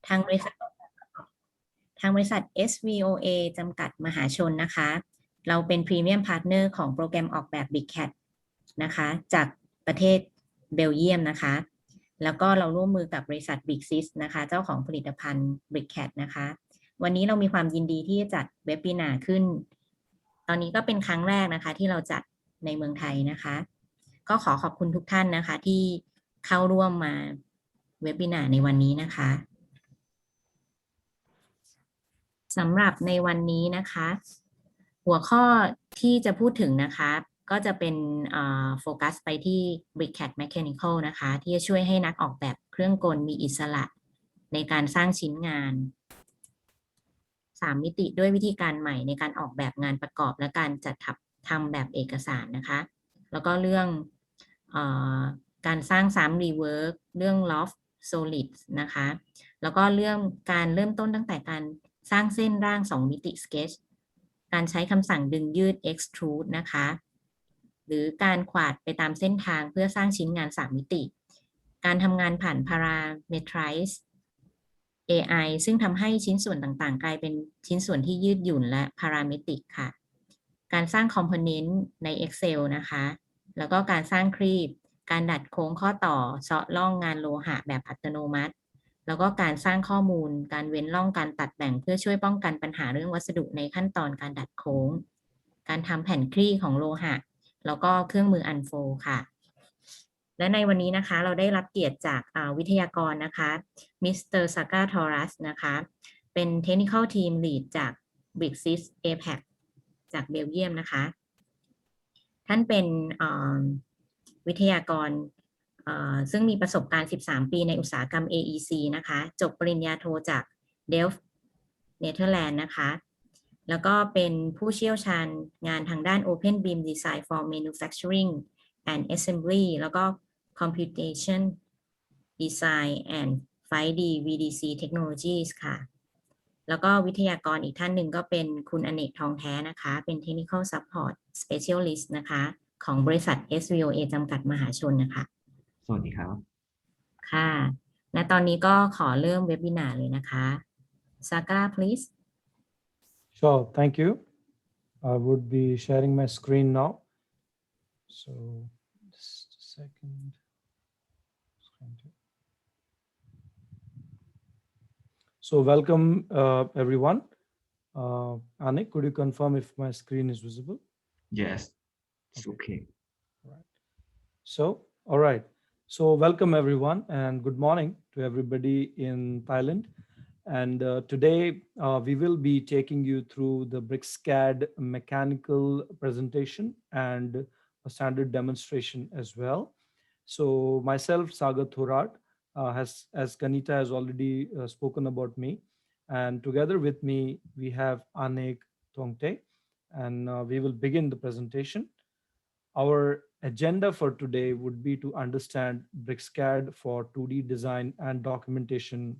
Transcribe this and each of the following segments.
ทางบริษัท SVOA จำกัดมหาชนนะคะเราเป็นพรีเมียมพาร์ทเนอร์ของโปรแกรมออกแบบ BricsCAD นะคะจากประเทศเบลเยียมนะคะแล้วก็เราร่วมมือกับบริษัท BricsCAD นะคะเจ้าของผลิตภัณฑ์ BricsCAD นะคะวันนี้เรามีความยินดีที่จะจัดเว็บบินาร์ขึ้นตอนนี้ก็เป็นครั้งแรกนะคะที่เราจัดในเมืองไทยนะคะก็ขอบคุณทุกท่านนะคะที่เข้าร่วมมาเว็บบินาร์ในวันนี้นะคะสำหรับในวันนี้นะคะหัวข้อที่จะพูดถึงนะคะก็จะเป็นโฟกัสไปที่ BricsCAD Mechanical นะคะที่จะช่วยให้นักออกแบบเครื่องกลมีอิสระในการสร้างชิ้นงาน3 มิติด้วยวิธีการใหม่ในการออกแบบงานประกอบและการจัดทำแบบเอกสารนะคะแล้วก็เรื่องการสร้างซ้ำรีเวิร์กเรื่อง loft solid นะคะแล้วก็เรื่องการเริ่มต้นตั้งแต่การสร้างเส้นร่าง2 มิติ sketch การใช้คำสั่งดึงยืด extrude นะคะหรือการขวาดไปตามเส้นทางเพื่อสร้างชิ้นงาน3 มิติการทำงานผ่าน parametrize AI ซึ่งทำให้ชิ้นส่วนต่างๆกลายเป็นชิ้นส่วนที่ยืดหยุ่นและ parametric ค่ะการสร้าง component ใน Excel นะคะแล้วก็การสร้างครีบการดัดโค้งข้อต่อเซาะร่องงานโลหะแบบอัตโนมัติแล้วก็การสร้างข้อมูลการเว้นร่องการตัดแบ่งเพื่อช่วยป้องกันปัญหาเรื่องวัสดุในขั้นตอนการดัดโค้งการทำแผ่นคลี่ของโลหะแล้วก็เครื่องมืออันโฟลค่ะและในวันนี้นะคะเราได้รับเกียรติจากวิทยากรนะคะมิสเตอร์ซาก้าทอรัสนะคะเป็น Technical Team Lead จาก BricsCAD APAC จากเบลเยียมนะคะท่านเป็นวิทยากรซึ่งมีประสบการณ์13 ปีในอุตสาหกรรม AEC นะคะจบปริญญาโทจาก Delft เนเธอร์แลนด์นะคะแล้วก็เป็นผู้เชี่ยวชาญงานทางด้าน Open Beam Design for Manufacturing and Assembly แล้วก็ Computation Design and 5D VDC Technologies ค่ะแล้วก็วิทยากรอีกท่านหนึ่งก็เป็นคุณอเนกทองแท้นะคะเป็น Technical Support Specialist นะคะของบริษัท SVOA จำกัดมหาชนนะคะสวัสดีครับค่ะและตอนนี้ก็ขอเริ่มเว็บบินาร์เลยนะคะ Saga please Sure, thank you. I would be sharing my screen now. So just a second. So welcome everyone. Anik, could you confirm if my screen is visible? Yes, it's okay. Right. So, all right. So welcome everyone and good morning to everybody in Thailand. And today we will be taking you through the BricsCAD mechanical presentation and a standard demonstration as well. So myself, Sagar Thorat, as Kanita has already spoken about me. And together with me, we have Anek Tongte, and we will begin the presentation. Our agenda for today would be to understand BricsCAD for 2D design and documentation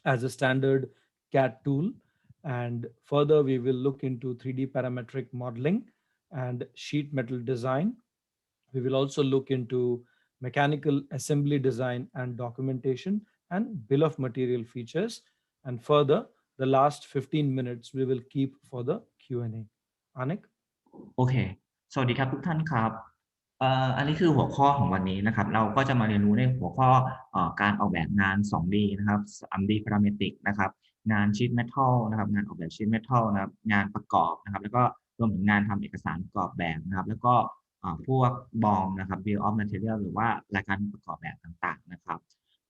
as a standard CAD tool. And further, we will look into 3D parametric modeling and sheet metal design. We will also look into mechanical assembly design and documentation and bill of material features. And further, the last 15 minutes we will keep for the Q&A. Anik? โอเคสวัสดีครับทุกท่านครับอันนี้คือหัวข้อของวันนี้นะครับเราก็จะมาเรียนรู้ในหัวข้อการออกแบบงาน 2D นะครับ 3D parametric นะครับงานชีทเมทัลนะครับงานออกแบบชีทเมทัลนะครับงานประกอบนะครับแล้วก็รวมถึงงานทำเอกสารประกอบแบบนะครับแล้วก็พวกบอมนะครับ bill of material หรือว่ารายการประกอบแบบต่างๆนะครับ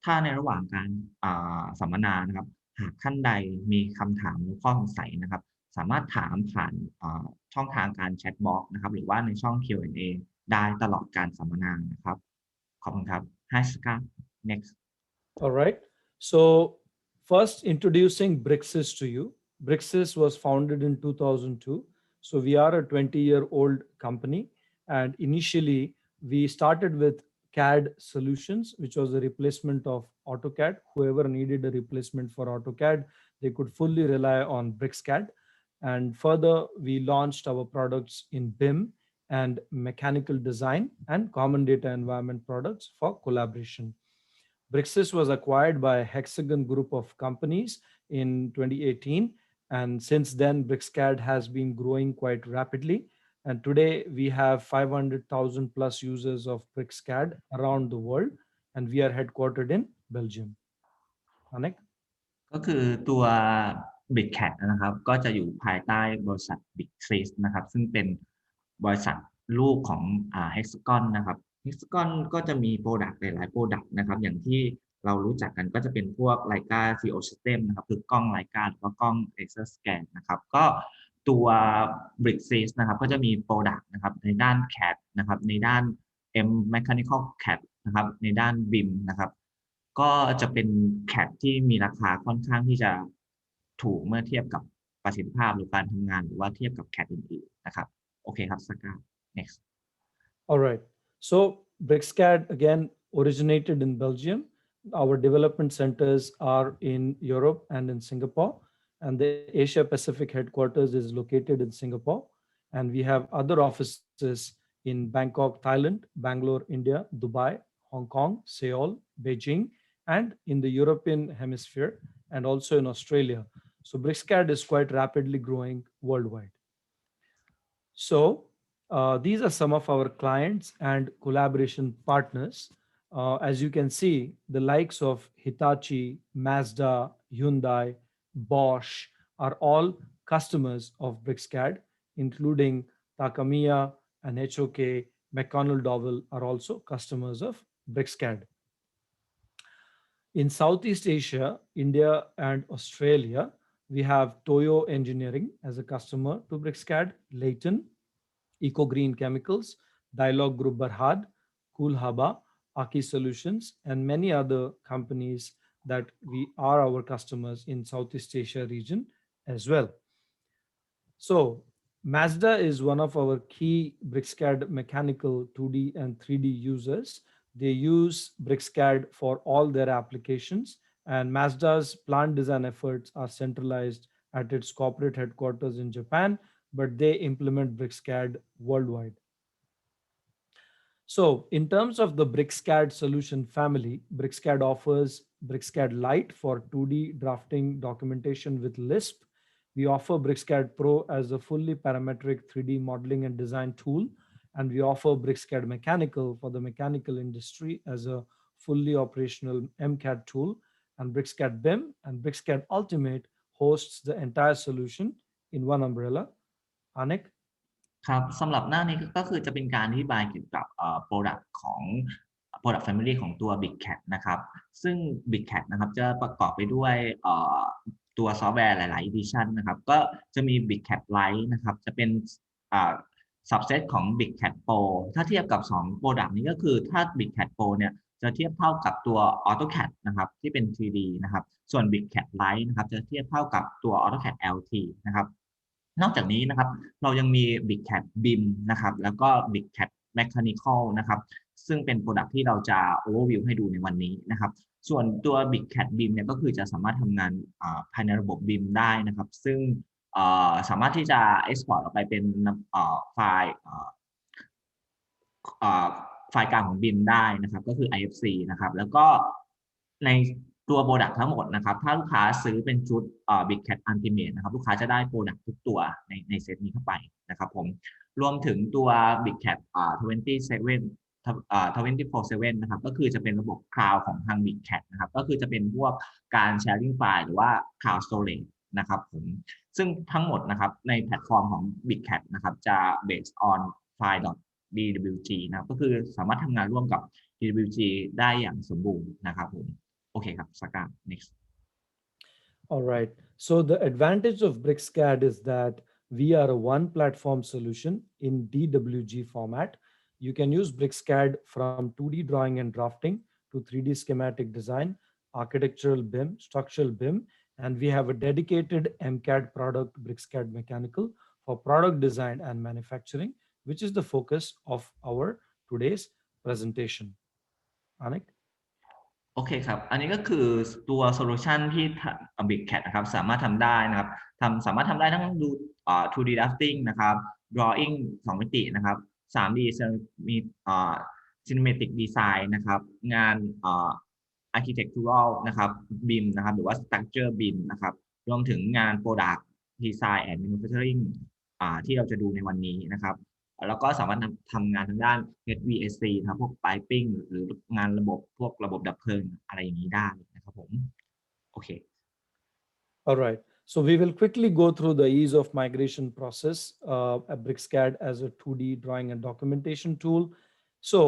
ถ้าในระหว่างการสัมมนานะครับหากท่านใดมีคำถามหรือข้อสงสัยนะครับสามารถถามผ่านช่องทางการแชทบ็อกซ์นะครับหรือว่าในช่อง Q&A ได้ตลอดการสัมมนานะครับขอบคุณครับ Hi next All right, so first introducing BricsCAD to you. BricsCAD was founded in 2002, so we are a 20-year-old company, and initially we started with CAD solutions, which was a replacement of AutoCAD. Whoever needed a replacement for AutoCAD, they could fully rely on BricsCAD. And further, we launched our products in BIM and mechanical design and common data environment products for collaboration. BricsCAD was acquired by Hexagon Group of companies in 2018. And since then, BricsCAD has been growing quite rapidly. And today we have 500,000 plus users of BricsCAD around the world. And we are headquartered in Belgium. Anik? ก็คือตัว BricsCAD นะครับก็จะอยู่ภายใต้บริษัท BricsCAD นะครับซึ่งเป็นบริษัทลูกของHexagon นะครับ Hexagon ก็จะมี Product หลายๆ Product นะครับอย่างที่เรารู้จักกันก็จะเป็นพวก Leica CO System นะครับคือกล้อง Leica หรือว่ากล้อง Laser Scan นะครับก็ตัว BricsCAD นะครับก็จะมี Product นะครับในด้าน CAD นะครับในด้าน Mechanical CAD นะครับในด้าน BIM นะครับก็จะเป็น CAD ที่มีราคาค่อนข้างที่จะถูกเมื่อเทียบกับประสิทธิภาพหรือการทำงานหรือว่าเทียบกับ CAD อื่นๆนะครับโอเคครับสกา next All right. So BricsCAD again originated in Belgium. Our development centers are in Europe and in Singapore, and the Asia Pacific headquarters is located in Singapore. And we have other offices in Bangkok, Thailand, Bangalore, India, Dubai, Hong Kong, Seoul, Beijing, and in the European hemisphere, and also in Australia. So BricsCAD is quite rapidly growing worldwide. So these are some of our clients and collaboration partners. As you can see, the likes of Hitachi, Mazda, Hyundai, Bosch are all customers of BricsCAD, including Takamiya and HOK, McConnell Dowell are also customers of BricsCAD. In Southeast Asia, India and Australia, we have Toyo Engineering as a customer to BricsCAD, Leighton, Eco Green Chemicals, Dialogue Group Berhad, Cool Haba, Aki Solutions, and many other companies that we are our customers in Southeast Asia region as well. So Mazda is one of our key BricsCAD mechanical 2D and 3D users. They use BricsCAD for all their applications, and Mazda's plant design efforts are centralized at its corporate headquarters in Japan, but they implement BricsCAD worldwide. So in terms of the BricsCAD solution family, BricsCAD offers BricsCAD Lite for 2D drafting documentation with Lisp. We offer BricsCAD Pro as a fully parametric 3D modeling and design tool. And we offer BricsCAD Mechanical for the mechanical industry as a fully operational MCAD tool. And BricsCAD BIM and BricsCAD Ultimate hosts the entire solution in one umbrella. Anik? ครับสำหรับหน้านี้ก็คือจะเป็นการอธิบายเกี่ยวกับ product ของ product family ของตัว BricsCAD นะครับซึ่ง BricsCAD นะครับจะประกอบไปด้วยตัวซอฟต์แวร์หลายๆ edition นะครับก็จะมี BricsCAD Lite นะครับจะเป็นsubset ของ BricsCAD Pro ถ้าเทียบกับ2 product นี้ก็คือถ้า BricsCAD Pro เนี่ยจะเทียบเท่ากับตัว AutoCAD นะครับที่เป็น 3D นะครับส่วน BricsCAD Lite นะครับจะเทียบเท่ากับตัว AutoCAD LT นะครับนอกจากนี้นะครับเรายังมี BricsCAD BIM นะครับแล้วก็ BricsCAD Mechanical นะครับซึ่งเป็น Product ที่เราจะ overview ให้ดูในวันนี้นะครับส่วนตัว BricsCAD BIM เนี่ยก็คือจะสามารถทำงานภายในระบบ BIM ได้นะครับซึ่งสามารถที่จะ export ออกไปเป็นไฟล์กลางของ BIM ได้นะครับก็คือ IFC นะครับแล้วก็ในตัว Product ทั้งหมดนะครับถ้าลูกค้าซื้อเป็นชุดBricsCAD Ultimate นะครับลูกค้าจะได้ Product ทุกตัวในเซตนี้เข้าไปนะครับผมรวมถึงตัว BricsCAD 24/7 นะครับก็คือจะเป็นระบบ Cloud ของทาง BricsCAD นะครับก็คือจะเป็นพวกการ Sharing ไฟล์หรือว่า Cloud Storage นะครับผมซึ่งทั้งหมดนะครับในแพลตฟอร์มของ BricsCAD นะครับจะ based on file.dwg นะครับก็คือสามารถทำงานร่วมกับ dwg ได้อย่างสมบูรณ์นะครับผมโอเคครับสกา next All right. So the advantage of BricsCAD is that we are a one platform solution in DWG format. You can use BricsCAD from 2D drawing and drafting to 3D schematic design, architectural BIM, structural BIM, and we have a dedicated MCAD product, BricsCAD Mechanical, for product design and manufacturing, which is the focus of our today's presentation. Anik? โอเคครับอันนี้ก็คือตัวโซลูชันที่ BricsCAD นะครับสามารถทำได้นะครับสามารถทำได้ทั้งดู2D drafting นะครับ drawing 2 มิตินะครับ 3D มีcinematic design นะครับงาน architectural นะครับ BIM นะครับหรือว่า structure BIM นะครับรวมถึงงาน product design and manufacturing ที่เราจะดูในวันนี้นะครับแล้วก็สามารถทำงานทางด้าน HVAC นะครับพวก piping หรืองานระบบพวกระบบดับเพลิงอะไรอย่างนี้ได้นะครับผมโอเค All right. So we will quickly go through the ease of migration process at BricsCAD as a 2D drawing and documentation tool. So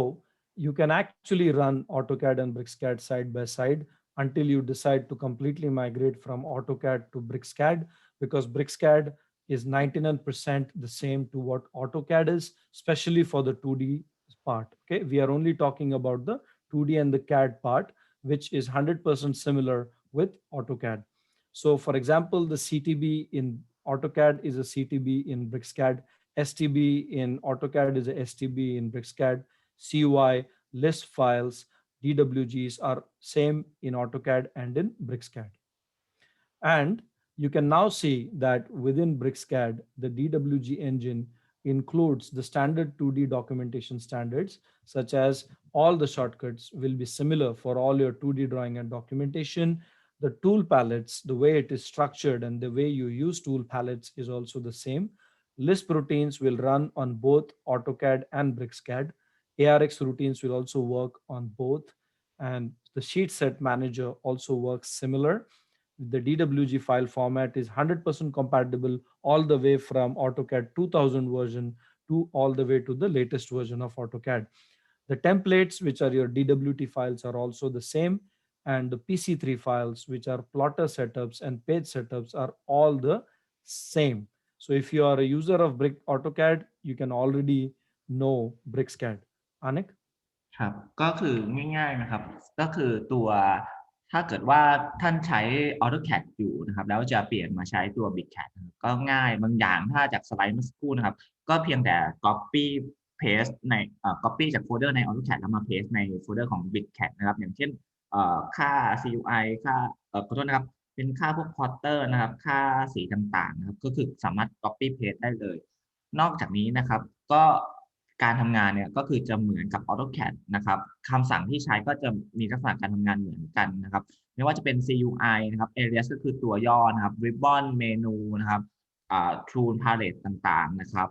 you can actually run AutoCAD and BricsCAD side by side until you decide to completely migrate from AutoCAD to BricsCAD, because BricsCAD is 99% the same to what AutoCAD is, especially for the 2D part. Okay, we are only talking about the 2D and the CAD part, which is 100% similar with AutoCAD. So for example, the CTB in AutoCAD is a CTB in BricsCAD, STB in AutoCAD is a STB in BricsCAD, CUI, list files, DWGs are same in AutoCAD and in BricsCAD. And you can now see that within BricsCAD, the DWG engine includes the standard 2D documentation standards, such as all the shortcuts will be similar for all your 2D drawing and documentation. The tool palettes, the way it is structured and the way you use tool palettes is also the same. Lisp routines will run on both AutoCAD and BricsCAD. ARX routines will also work on both. And the sheet set manager also works similar. The DWG file format is 100% compatible all the way from AutoCAD 2000 version to all the way to the latest version of AutoCAD. The templates, which are your DWT files, are also the same. And the PC3 files, which are plotter setups and page setups, are all the same. So if you are a user of AutoCAD, you can already know BricsCAD. Anik? ครับก็คือง่ายๆนะครับก็คือตัวถ้าเกิดว่าท่านใช้ AutoCAD อยู่นะครับแล้วจะเปลี่ยนมาใช้ตัว BricsCAD นะครับก็ง่ายบางอย่างถ้าจากสไลด์เมื่อสักครู่นะครับก็เพียงแต่ copy paste ในcopy จากโฟลเดอร์ใน AutoCAD แล้วมา paste ในโฟลเดอร์ของ BricsCAD นะครับอย่างเช่นค่า CUI ค่าขอโทษนะครับเป็นค่าพวก Quarter นะครับค่าสีต่างๆนะครับก็คือสามารถ copy paste ได้เลย นอกจากนี้นะครับก็การทำงานเนี่ยก็คือจะเหมือนกับ AutoCAD นะครับคำสั่งที่ใช้ก็จะมีลักษณะการทำงานเหมือนกันนะครับไม่ว่าจะเป็น CUI นะครับ Alias ก็คือตัวย่อนะครับ Ribbon เมนูนะครับTool Palette ต่างๆนะครับ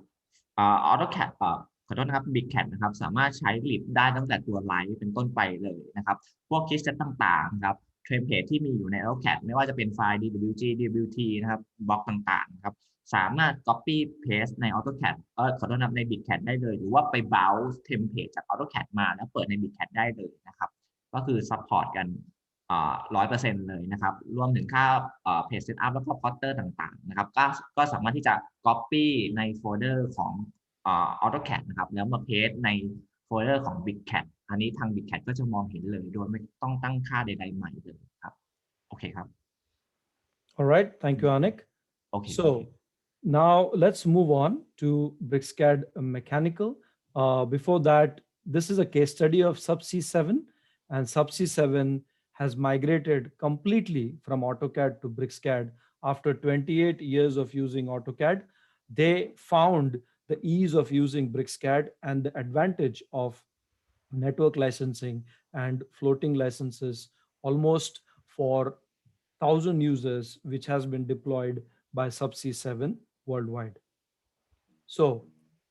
AutoCAD ขอโทษนะครับ BricsCAD นะครับสามารถใช้ Lib ได้ตั้งแต่ตัว Light เป็นต้นไปเลยนะครับพวก Keyset ต่างๆนะครับเทมเพลตที่มีอยู่ใน AutoCAD ไม่ว่าจะเป็นไฟล์ DWG DWT นะครับบล็อกต่างๆนะครับ สามารถ copy paste ใน AutoCAD ขอโทษนะครับใน BricsCAD ได้เลยหรือว่าไป browse template จาก AutoCAD มาแล้วเปิดใน BricsCAD ได้เลยนะครับก็คือ support กัน100%เลยนะครับรวมถึงค่าpage setup แล้วก็ plotter ต่างๆนะครับก็สามารถที่จะ copy ในโฟลเดอร์ของAutoCAD นะครับแล้วมา paste ในโฟลเดอร์ของ BricsCAD อันนี้ทาง BricsCAD ก็จะมองเห็นเลยโดยไม่ต้องตั้งค่าใดๆใหม่เลยครับโอเคครับ All right. Thank you, Anik. โอเค So now let's move on to BricsCAD Mechanical. Before that, this is a case study of Subsea 7, and Subsea 7 has migrated completely from AutoCAD to BricsCAD after 28 years of using AutoCAD. They found the ease of using BricsCAD and the advantage of network licensing and floating licenses almost for 1,000 users, which has been deployed by Subsea 7 worldwide. So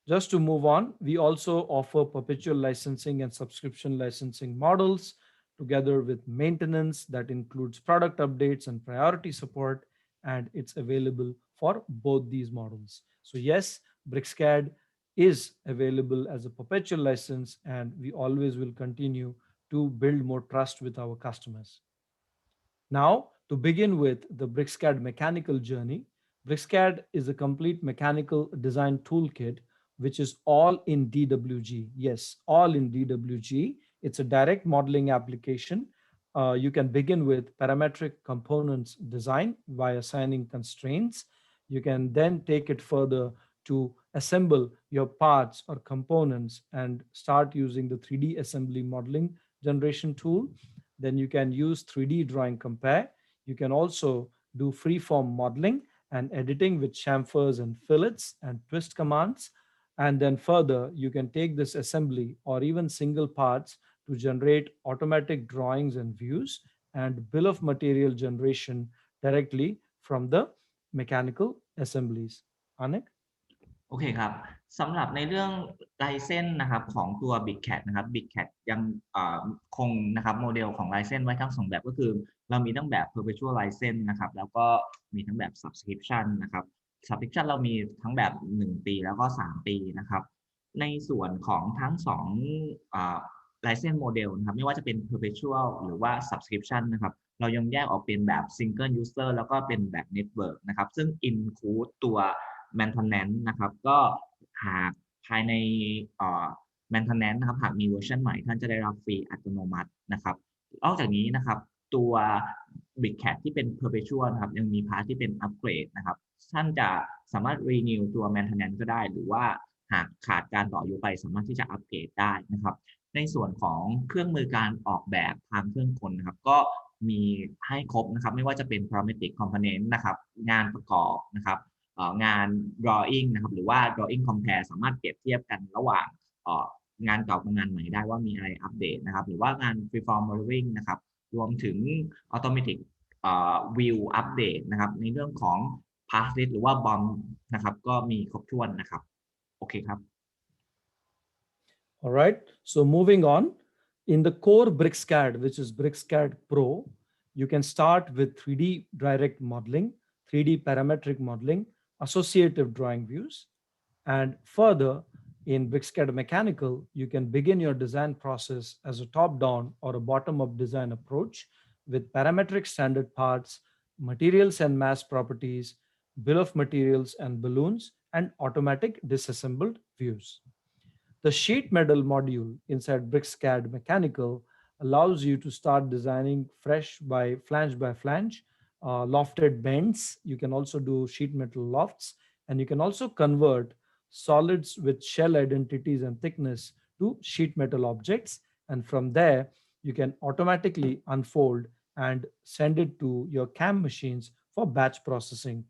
just to move on, we also offer perpetual licensing and subscription licensing models together with maintenance that includes product updates and priority support, and it's available for both these models. So yes, BricsCAD is available as a perpetual license, and we always will continue to build more trust with our customers. Now, to begin with the BricsCAD mechanical journey, BricsCAD is a complete mechanical design toolkit, which is all in DWG. Yes, all in DWG. It's a direct modeling application. You can begin with parametric components design by assigning constraints. You can then take it further to assemble your parts or components and start using the 3D assembly modeling generation tool. Then you can use 3D drawing compare. You can also do freeform modeling and editing with chamfers and fillets and twist commands. And then further, you can take this assembly or even single parts to generate automatic drawings and views and bill of material generation directly from the mechanical assemblies. Anik? โอเคครับสำหรับในเรื่องลายเส้นนะครับของตัว BricsCAD นะครับ BricsCAD ยังคงนะครับโมเดลของลายเส้นไว้ทั้งสองแบบก็คือเรามีทั้งแบบ perpetual license นะครับแล้วก็มีทั้งแบบ subscription นะครับ subscription เรามีทั้งแบบ1ปีแล้วก็3ปีนะครับในส่วนของทั้ง2license model นะครับไม่ว่าจะเป็น perpetual หรือว่า subscription นะครับเรายังแยกออกเป็นแบบ single user แล้วก็เป็นแบบ network นะครับซึ่ง include ตัว maintenance นะครับก็หากภายในmaintenance นะครับหากมีเวอร์ชันใหม่ท่านจะได้รับฟรีอัตโนมัตินะครับนอกจากนี้นะครับตัว BricsCAD ที่เป็น perpetual นะครับยังมีพาร์ทที่เป็น upgrade นะครับท่านจะสามารถ renew ตัว maintenance ก็ได้หรือว่าหากขาดการต่ออายุไปสามารถที่จะอัปเกรดได้นะครับในส่วนของเครื่องมือการออกแบบทางเครื่องกลนะครับก็มีให้ครบนะครับไม่ว่าจะเป็น parametric component นะครับงานประกอบนะครับงาน drawing นะครับหรือว่า drawing compare สามารถเปรียบเทียบกันระหว่างงานเก่ากับงานใหม่ได้ว่ามีอะไรอัปเดตนะครับหรือว่างาน freeform modeling นะครับรวมถึง automatic view update นะครับในเรื่องของ pass list หรือว่า BOM นะครับก็มีครบถ้วนนะครับโอเคครับ All right. So moving on, in the core BricsCAD, which is BricsCAD Pro, you can start with 3D direct modeling, 3D parametric modeling, associative drawing views. And further, in BricsCAD Mechanical, you can begin your design process as a top-down or a bottom-up design approach with parametric standard parts, materials and mass properties, bill of materials and balloons, and automatic disassembled views. The sheet metal module inside BricsCAD Mechanical allows you to start designing fresh by flange, lofted bends. You can also do sheet metal lofts, and you can also convert solids with shell identities and thickness to sheet metal objects. And from there, you can automatically unfold and send it to your CAM machines for batch processing.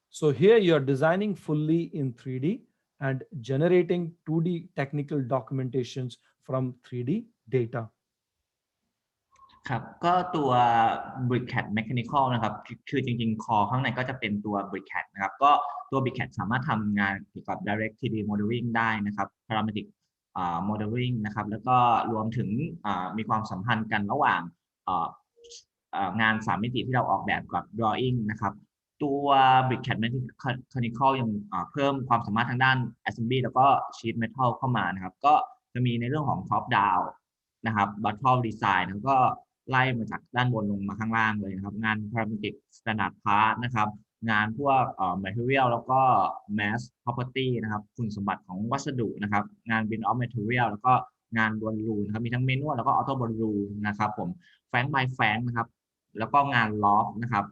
So here you're designing fully in 3D and generating 2D technical documentations from 3D data. ครับก็ตัว BricsCAD Mechanical นะครับคือจริงๆ core ข้างในก็จะเป็นตัว BricsCAD นะครับก็ตัว BricsCAD สามารถทำงานเกี่ยวกับ Direct 3D Modeling ได้นะครับ Parametric Modeling นะครับแล้วก็รวมถึงมีความสัมพันธ์กันระหว่างงาน3มิติที่เราออกแบบกับ Drawing นะครับตัว BricsCAD Mechanical ยังเพิ่มความสามารถทางด้าน Assembly แล้วก็ Sheet Metal เข้ามานะครับก็จะมีในเรื่องของ Top Down นะครับ Bottom Design แล้วก็ไล่มาจากด้านบนลงมาข้างล่างเลยนะครับงาน Parametric Standard Part นะครับงานพวกMaterial แล้วก็ Mass Property นะครับคุณสมบัติของวัสดุนะครับงาน Bill of Material แล้วก็งาน Volume นะครับมีทั้ง Manual แล้วก็ Auto Volume นะครับผม Frank by Frank นะครับแล้วก็งาน Loft นะครับ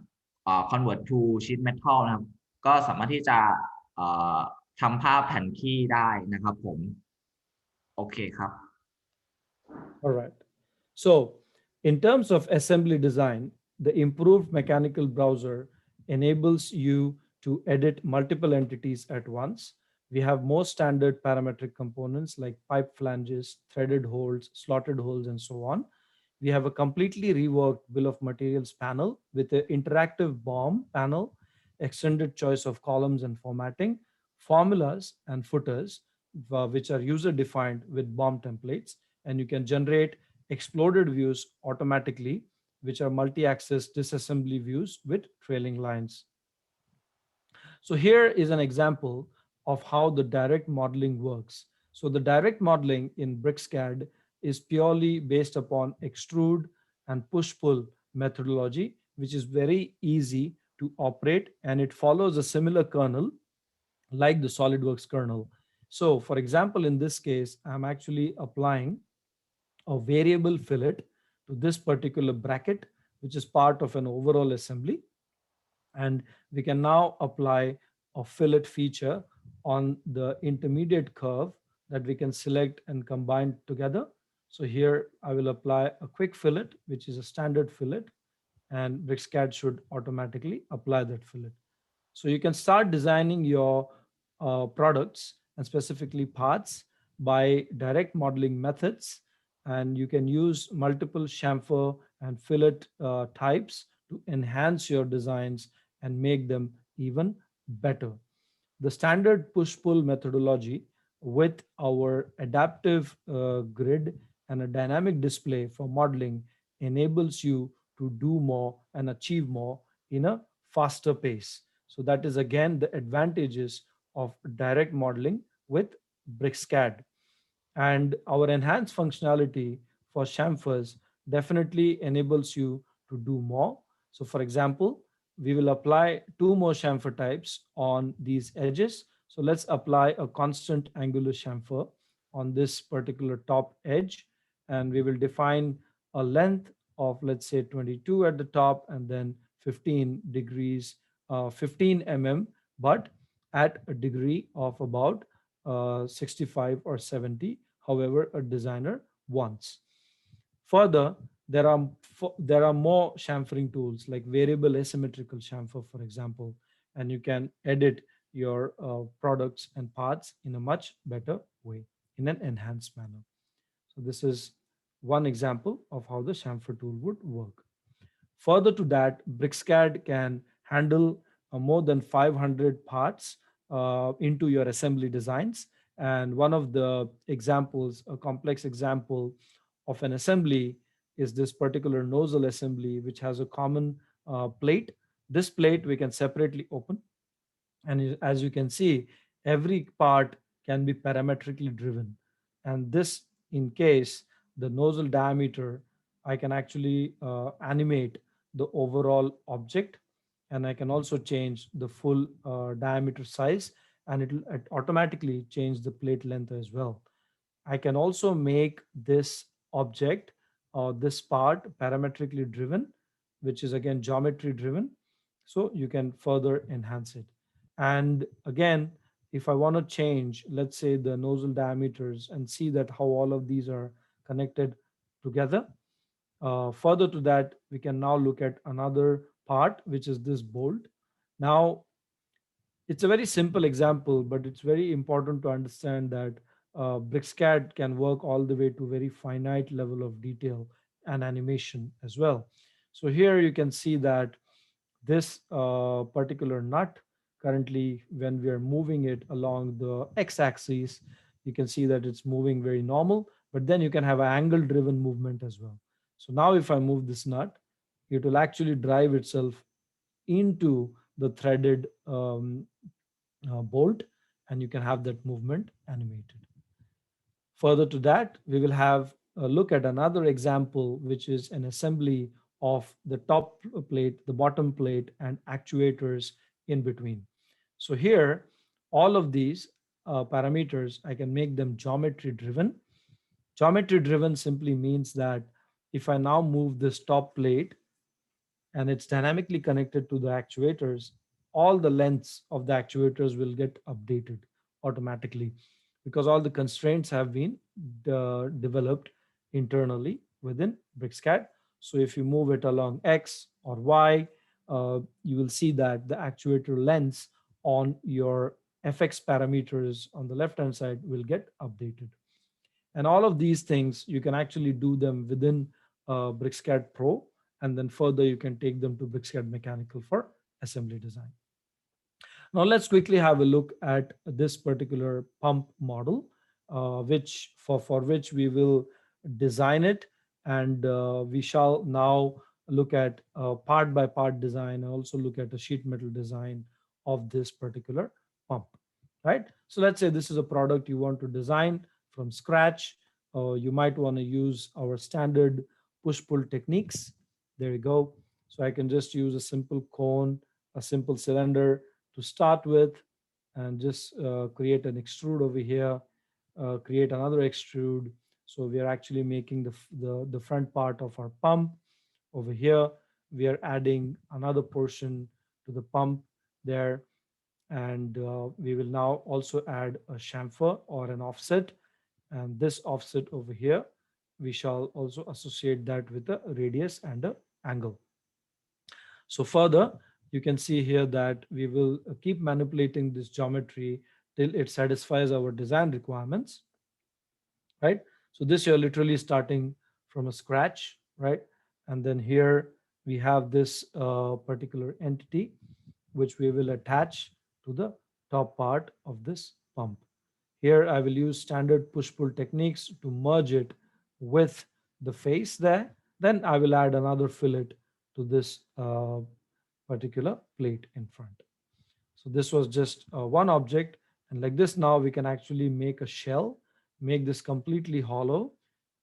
Convert to Sheet Metal นะครับก็สามารถที่จะทำภาพแผ่นขี้ได้นะครับผมโอเคครับ All right. So in terms of assembly design, the improved mechanical browser enables you to edit multiple entities at once. We have more standard parametric components like pipe flanges, threaded holes, slotted holes, and so on. We have a completely reworked bill of materials panel with an interactive BOM panel, extended choice of columns and formatting, formulas and footers, which are user defined with BOM templates. And you can generate exploded views automatically, which are multi-axis disassembly views with trailing lines. So here is an example of how the direct modeling works. So the direct modeling in BricsCAD is purely based upon extrude and push-pull methodology, which is very easy to operate, and it follows a similar kernel like the SolidWorks kernel. So for example, in this case, I'm actually applying a variable fillet to this particular bracket, which is part of an overall assembly. And we can now apply a fillet feature on the intermediate curve that we can select and combine together. So here I will apply a quick fillet, which is a standard fillet, and BricsCAD should automatically apply that fillet. So you can start designing your products and specifically parts by direct modeling methods. and you can use multiple chamfer and fillet types to enhance your designs and make them even better. The standard push-pull methodology with our adaptive grid and a dynamic display for modeling enables you to do more and achieve more in a faster pace. So that is again the advantages of direct modeling with BricsCAD. And our enhanced functionality for chamfers definitely enables you to do more. So for example, we will apply two more chamfer types on these edges. So let's apply a constant angular chamfer on this particular top edge, and we will define a length of, let's say, 22 at the top, and then 15 degrees, 15 mm, but at a degree of about 65 or 70, however a designer wants. Further, there are more chamfering tools like variable asymmetrical chamfer, for example, and you can edit your products and parts in a much better way, in an enhanced manner. So this is one example of how the chamfer tool would work. Further to that, BricsCAD can handle more than 500 parts into your assembly designs. And one of the examples, a complex example of an assembly, is this particular nozzle assembly, which has a common plate. This plate we can separately open, and as you can see, every part can be parametrically driven. And this, in case the nozzle diameter, I can actually animate the overall object, and I can also change the full diameter size, and it will automatically change the plate length as well. I can also make this object or this part parametrically driven, which is again geometry driven. So you can further enhance it. And again, if I want to change, let's say, the nozzle diameters and see that how all of these are connected together. Further to that, we can now look at another part, which is this bolt. Now, it's a very simple example, but it's very important to understand that BricsCAD can work all the way to very finite level of detail and animation as well. So here you can see that this particular nut, currently when we are moving it along the x-axis, you can see that it's moving very normal, but then you can have an angle driven movement as well. So now if I move this nut, it will actually drive itself into the threaded bolt, and you can have that movement animated. Further to that, we will have a look at another example, which is an assembly of the top plate, the bottom plate, and actuators in between. So here, all of these parameters, I can make them geometry driven. Geometry driven simply means that if I now move this top plate and it's dynamically connected to the actuators, all the lengths of the actuators will get updated automatically, because all the constraints have been developed internally within BricsCAD. So if you move it along X or Y, you will see that the actuator lengths on your FX parameters on the left hand side will get updated. And all of these things, you can actually do them within BricsCAD Pro, and then further you can take them to BricsCAD Mechanical for assembly design. Now let's quickly have a look at this particular pump model, for which we will design it, and we shall now look at part by part design, and also look at a sheet metal design of this particular pump, right? So let's say this is a product you want to design from scratch. You might want to use our standard push-pull techniques. There you go. So I can just use a simple cone, a simple cylinder to start with, and just create an extrude over here, create another extrude. So we are actually making the front part of our pump. Over here, we are adding another portion to the pump there. And we will now also add a chamfer or an offset. And this offset over here, we shall also associate that with a radius and a angle. So further, you can see here that we will keep manipulating this geometry till it satisfies our design requirements, right? So this you're literally starting from a scratch, right? And then here we have this particular entity which we will attach to the top part of this pump. Here I will use standard push-pull techniques to merge it with the face there. Then I will add another fillet to this particular plate in front. So this was just one object, and like this now we can actually make a shell, make this completely hollow,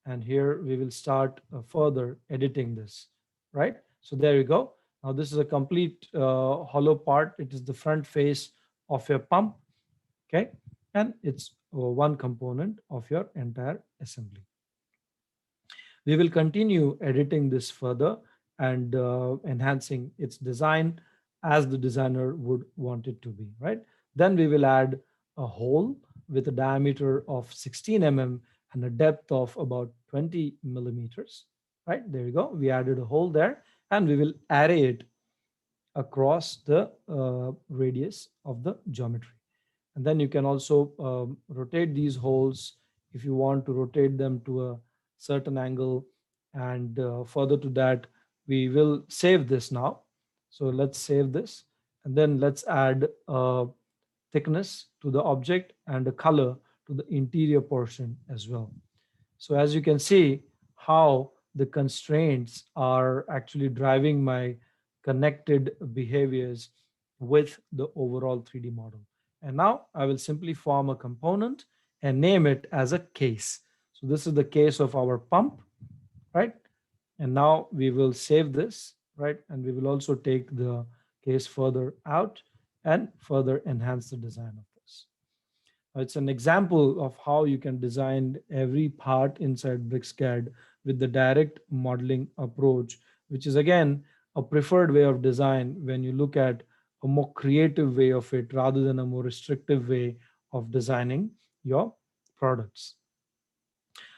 and here we will start further editing this, right? So there you go. Now this is a complete hollow part. It is the front face of your pump, okay? And it's one component of your entire assembly. We will continue editing this further and enhancing its design as the designer would want it to be, right? Then we will add a hole with a diameter of 16 mm and a depth of about 20 millimeters, right? There you go. We added a hole there, and we will array it across the radius of the geometry. And then you can also rotate these holes if you want to rotate them to a certain angle. And further to that, we will save this now. So let's save this, and then let's add thickness to the object and a color to the interior portion as well. So as you can see how the constraints are actually driving my connected behaviors with the overall 3D model. And now I will simply form a component and name it as a case. So this is the case of our pump, right? And now we will save this, right? And we will also take the case further out and further enhance the design of this. It's an example of how you can design every part inside BricsCAD with the direct modeling approach, which is again a preferred way of design when you look at a more creative way of it rather than a more restrictive way of designing your products.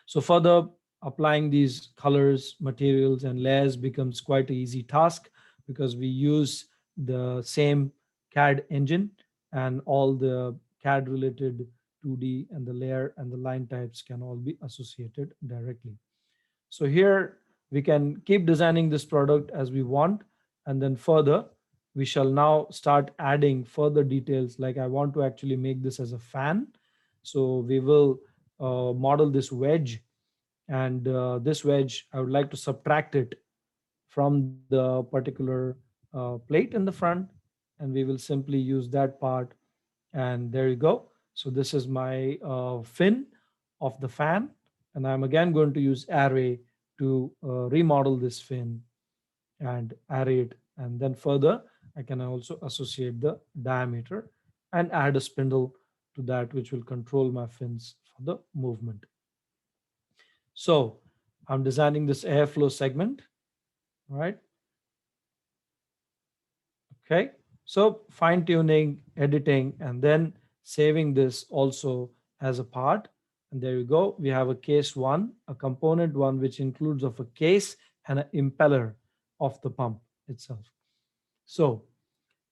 So further applying these colors, materials, and layers becomes quite an easy task because we use the same CAD engine, and all the CAD related 2D and the layer and the line types can all be associated directly. So here we can keep designing this product as we want, and then further we shall now start adding further details, like I want to actually make this as a fan. So we will model this wedge, and this wedge I would like to subtract it from the particular plate in the front, and we will simply use that part, and there you go. So this is my fin of the fan, and I'm again going to use array to remodel this fin and array it, and then further I can also associate the diameter and add a spindle to that which will control my fins for the movement. So I'm designing this airflow segment, right? Okay, so fine tuning, editing, and then saving this also as a part. And there you go. We have a case one, a component one, which includes of a case and an impeller of the pump itself. So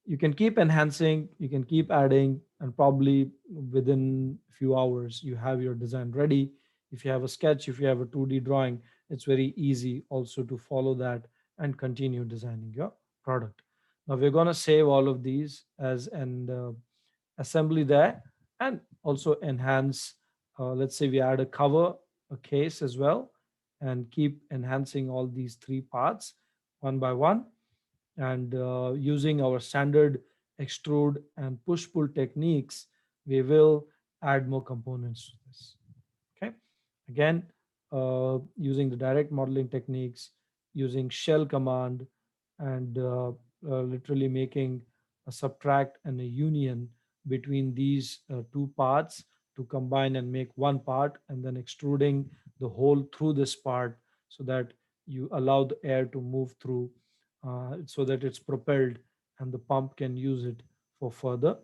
you can keep enhancing, you can keep adding, and probably within a few hours you have your design ready. If you have a sketch, if you have a 2D drawing, it's very easy also to follow that and continue designing your product. Now we're going to save all of these as an assembly there, and also enhance. Let's say we add a cover, a case as well, and keep enhancing all these three parts one by one, and using our standard extrude and push pull techniques, we will add more components to this. Okay, again using the direct modeling techniques, using shell command, and literally making a subtract and a union between these two parts to combine and make one part, and then extruding the hole through this part so that you allow the air to move through, so that it's propelled and the pump can use it for further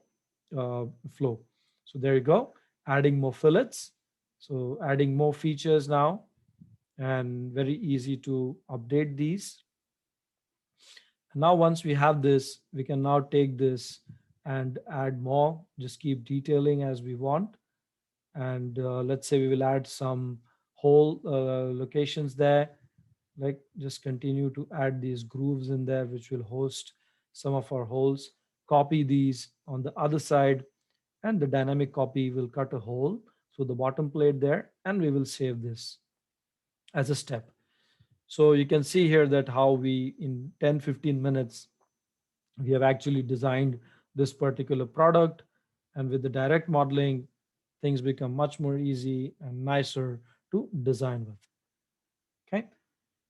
flow. So there you go, adding more fillets, so adding more features now, and very easy to update these. Now once we have this, we can now take this and add more, just keep detailing as we want. And let's say we will add some hole locations there. Like, just continue to add these grooves in there, which will host some of our holes. Copy these on the other side, and the dynamic copy will cut a hole through the bottom plate there, and we will save this as a step. So you can see here that how we, in 10-15 minutes, we have actually designed this particular product. And with the direct modeling, things become much more easy and nicer to design with. Okay.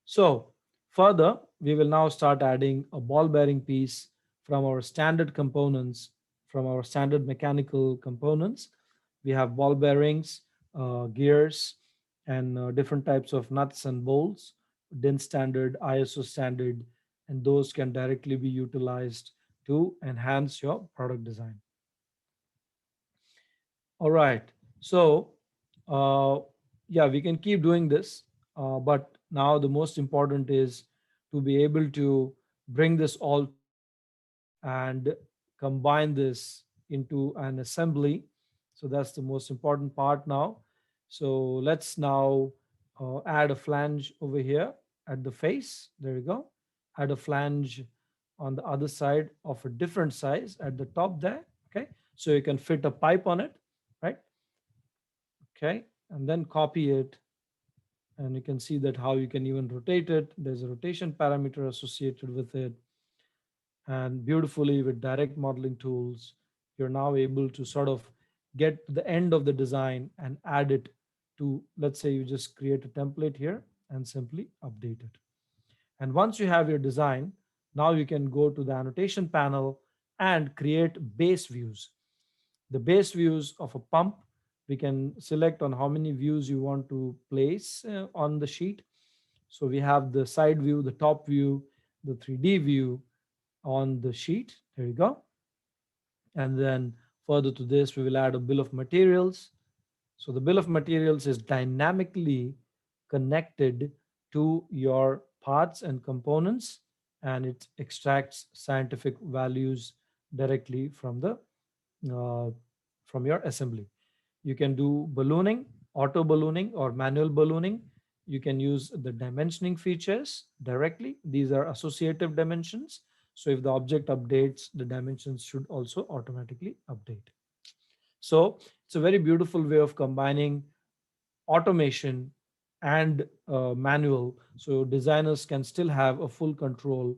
So further, we will now start adding a ball bearing piece from our standard components, from our standard mechanical components. We have ball bearings, gears, and different types of nuts and bolts, DIN standard, ISO standard, and those can directly be utilized to enhance your product design. All right. So, uh, yeah, we can keep doing this, but now the most important is to be able to bring this all together and combine this into an assembly. So that's the most important part now. So let's now add a flange over here at the face. There we go. Add a flange on the other side of a different size at the top there. Okay. So you can fit a pipe on it, right? Okay. And then copy it. And you can see that how you can even rotate it. There's a rotation parameter associated with it. And beautifully with direct modeling tools, you're now able to sort of get to the end of the design and add it to, let's say you just create a template here and simply update it. And once you have your design, now you can go to the annotation panel and create base views. The base views of a pump, we can select on how many views you want to place on the sheet. So we have the side view, the top view, the 3D view on the sheet. There you go. And then further to this, we will add a bill of materials. So the bill of materials is dynamically connected to your parts and components, and it extracts scientific values directly uh, from your assembly. You can do ballooning, auto ballooning, or manual ballooning. You can use the dimensioning features directly. These are associative dimensions. So if the object updates, the dimensions should also automatically update. So it's a very beautiful way of combining automation and manual, so designers can still have a full control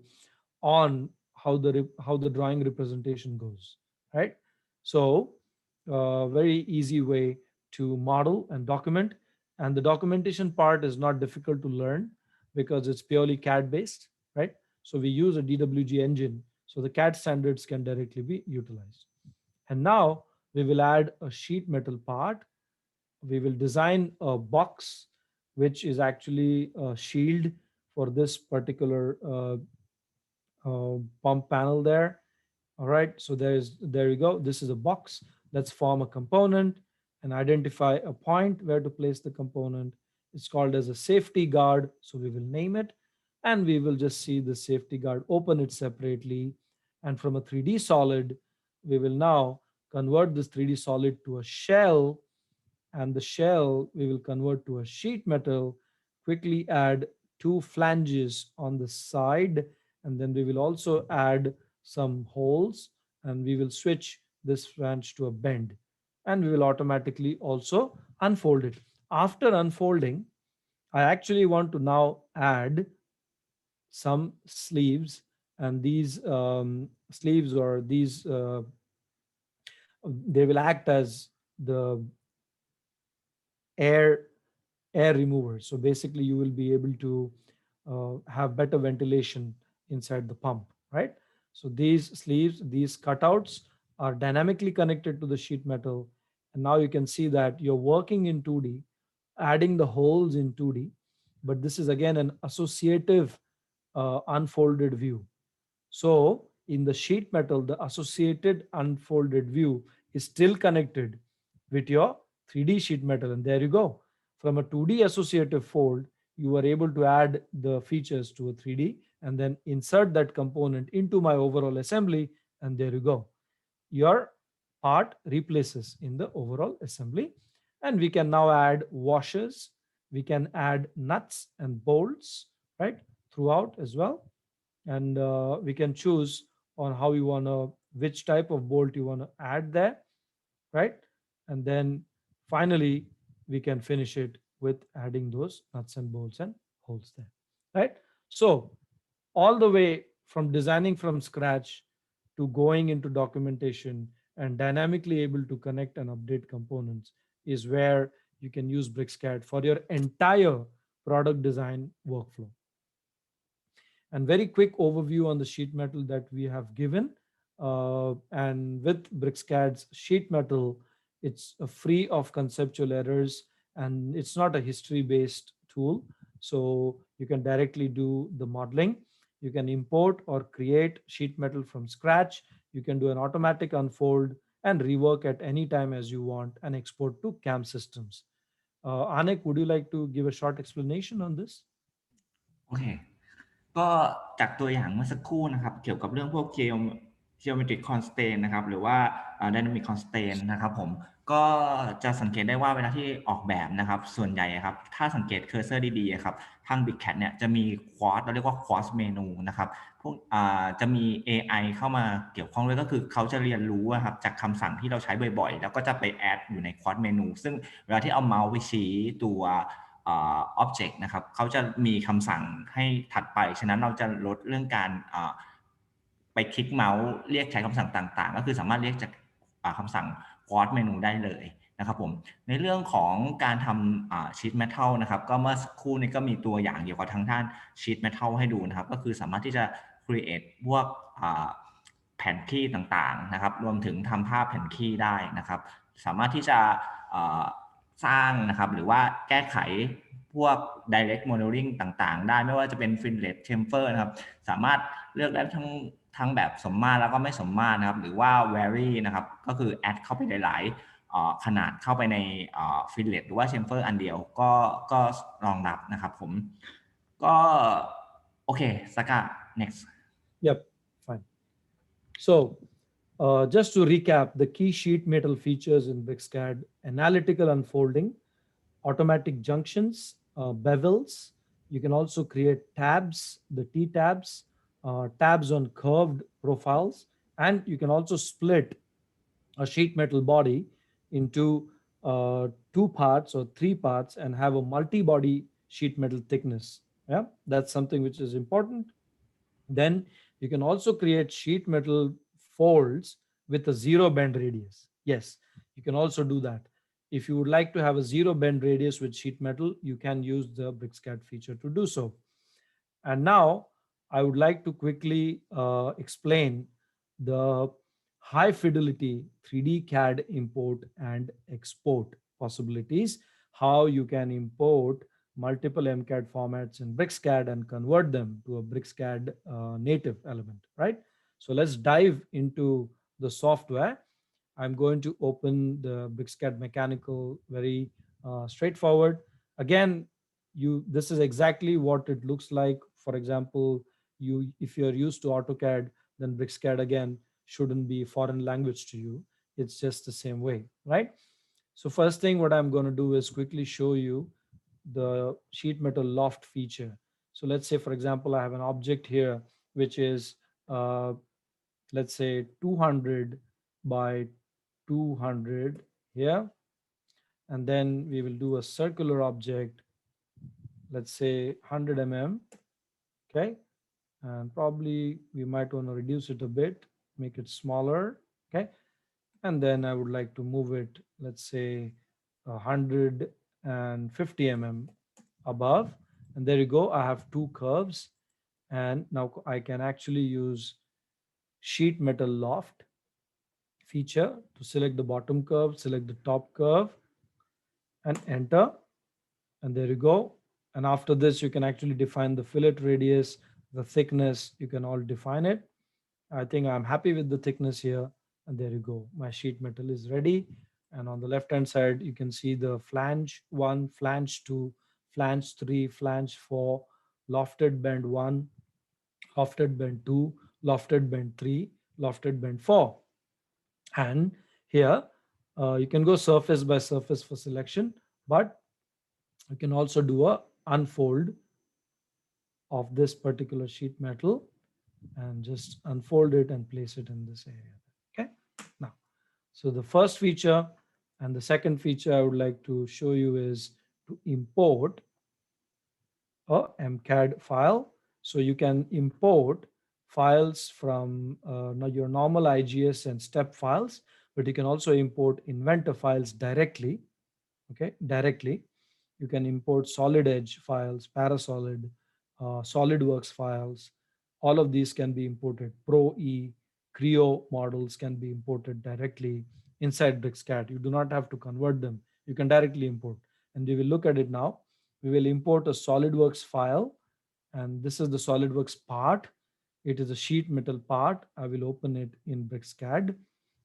on how the drawing representation goes, right? So very easy way to model and document, and the documentation part is not difficult to learn because it's purely CAD based, right? So we use a DWG engine, so the CAD standards can directly be utilized. And now we will add a sheet metal part. We will design a box which is actually a shield for this particular pump panel there. All right, so there you go. This is a box. Let's form a component and identify a point where to place the component. It's called as a safety guard, so we will name it, and we will just see the safety guard, open it separately, and from a 3D solid we will now convert this 3D solid to a shell, and the shell we will convert to a sheet metal, quickly add two flanges on the side, and then we will also add some holes, and we will switch this flange to a bend, and we will automatically also unfold it. After unfolding, I actually want to now add some sleeves, and these sleeves, or these they will act as the air air remover. So basically you will be able to have better ventilation inside the pump, right? So these sleeves, these cutouts are dynamically connected to the sheet metal. And now you can see that you're working in 2D, adding the holes in 2D, but this is again an associative unfolded view. So in the sheet metal, the associated unfolded view is still connected with your 3D sheet metal. And there you go. From a 2D associative fold, you are able to add the features to a 3D and then insert that component into my overall assembly. And there you go. Your part replaces in the overall assembly. And we can now add washers We can add nuts and bolts, right, throughout as well. And we can choose on how you want to, which type of bolt you want to add there, right? And then finally, we can finish it with adding those nuts and bolts and holes there, right? So all the way from designing from scratch to going into documentation and dynamically able to connect and update components is where you can use BricsCAD for your entire product design workflow. And very quick overview on the sheet metal that we have given. And with BricsCAD's sheet metal, it's free of conceptual errors and it's not a history based tool. So you can directly do the modeling. You can import or create sheet metal from scratch. You can do an automatic unfold and rework at any time as you want and export to CAM systems. Anik, would you like to give a short explanation on this? โอเคก็จากตัวอย่างเมื่อสักครู่นะครับเกี่ยวกับเรื่องพวก geometric constraint นะครับหรือว่าdynamic constraint นะครับผมก็จะสังเกตได้ว่าเวลาที่ออกแบบนะครับส่วนใหญ่ครับถ้าสังเกตเคอร์เซอร์ดีๆครับทาง BricsCAD เนี่ยจะมี cross เราเรียกว่า cross menu นะครับพวกจะมี AI เข้ามาเกี่ยวข้องด้วยก็คือเขาจะเรียนรู้ครับจากคำสั่งที่เราใช้บ่อยๆแล้วก็จะไป add อยู่ใน cross menu ซึ่งเวลาที่เอาเมาส์ไปชี้ตัวobject นะครับเขาจะมีคำสั่งให้ถัดไปฉะนั้นเราจะลดเรื่องการไปคลิกเมาส์เรียกใช้คำสั่งต่างๆก็คือสามารถเรียกจากคำสั่ง cross menu ได้เลยนะครับผมในเรื่องของการทำsheet metal นะครับก็เมื่อสักครู่นี้ก็มีตัวอย่างเกี่ยวกับทางด้าน sheet metal ให้ดูนะครับก็คือสามารถที่จะ create พวกแผ่นคีย์ต่างๆนะครับรวมถึงทำภาพแผ่นคีย์ได้นะครับสามารถที่จะสร้างนะครับหรือว่าแก้ไขพวก direct modeling ต่างๆได้ไม่ว่าจะเป็น fillet chamfer นะครับสามารถเลือกได้ทั้งแบบสมมาตรแล้วก็ไม่สมมาตรนะครับหรือว่า vary นะครับก็คือ add เข้าไปหลายๆขนาดเข้าไปในfillet หรือว่า chamfer อันเดียวก็รองรับนะครับผมก็โอเคสกา next Yep, fine. So just to recap, the key sheet metal features in BricsCAD: analytical unfolding, automatic junctions, bevels. You can also create tabs, the T tabs, tabs on curved profiles, and you can also split a sheet metal body into two parts or three parts and have a multi-body sheet metal thickness. Yeah, that's something which is important. Then you can also create sheet metal folds with a zero bend radius. Yes, you can also do that. If you would like to have a zero bend radius with sheet metal, you can use the BricsCAD feature to do so. And now I would like to quickly explain the high fidelity 3D CAD import and export possibilities, how you can import multiple MCAD formats in BricsCAD and convert them to a BricsCAD native element, right? So let's dive into the software. I'm going to open the BricsCAD mechanical, very straightforward. Again, this is exactly what it looks like. For example, if you're used to AutoCAD, then BricsCAD again shouldn't be foreign language to you. It's just the same way, right? So first thing what I'm going to do is quickly show you the sheet metal loft feature. So let's say, for example, I have an object here, which is, let's say 200 by 200 here. And then we will do a circular object, let's say 100 mm. Okay. And probably we might want to reduce it a bit, make it smaller. Okay. And then I would like to move it, let's say 150 mm above. And there you go. I have two curves. And now I can actually use sheet metal loft feature to select the bottom curve, select the top curve, and enter. And there you go. And after this, you can actually define the fillet radius, the thickness, you can all define it. I think I'm happy with the thickness here. And there you go. My sheet metal is ready. And on the left-hand side, you can see the flange 1, flange 2, flange 3, flange 4, lofted bend 1, lofted bend 2, lofted bend 3, lofted bend 4. And here, you can go surface by surface for selection, but You can also do a unfold of this particular sheet metal and just unfold it and place it in this area. Okay. Now, so the first feature and the second feature I would like to show you is to import a MCAD file. So you can import files from your normal IGS and step files, but you can also import inventor files directly. Okay, directly. You can import solid edge files, parasolid, SolidWorks files. All of these can be imported. Pro-E, Creo models can be imported directly inside BricsCAD. You do not have to convert them. You can directly import. And we will look at it now. We will import a SolidWorks file, and this is the SolidWorks part. It is a sheet metal part. I will open it in BricsCAD.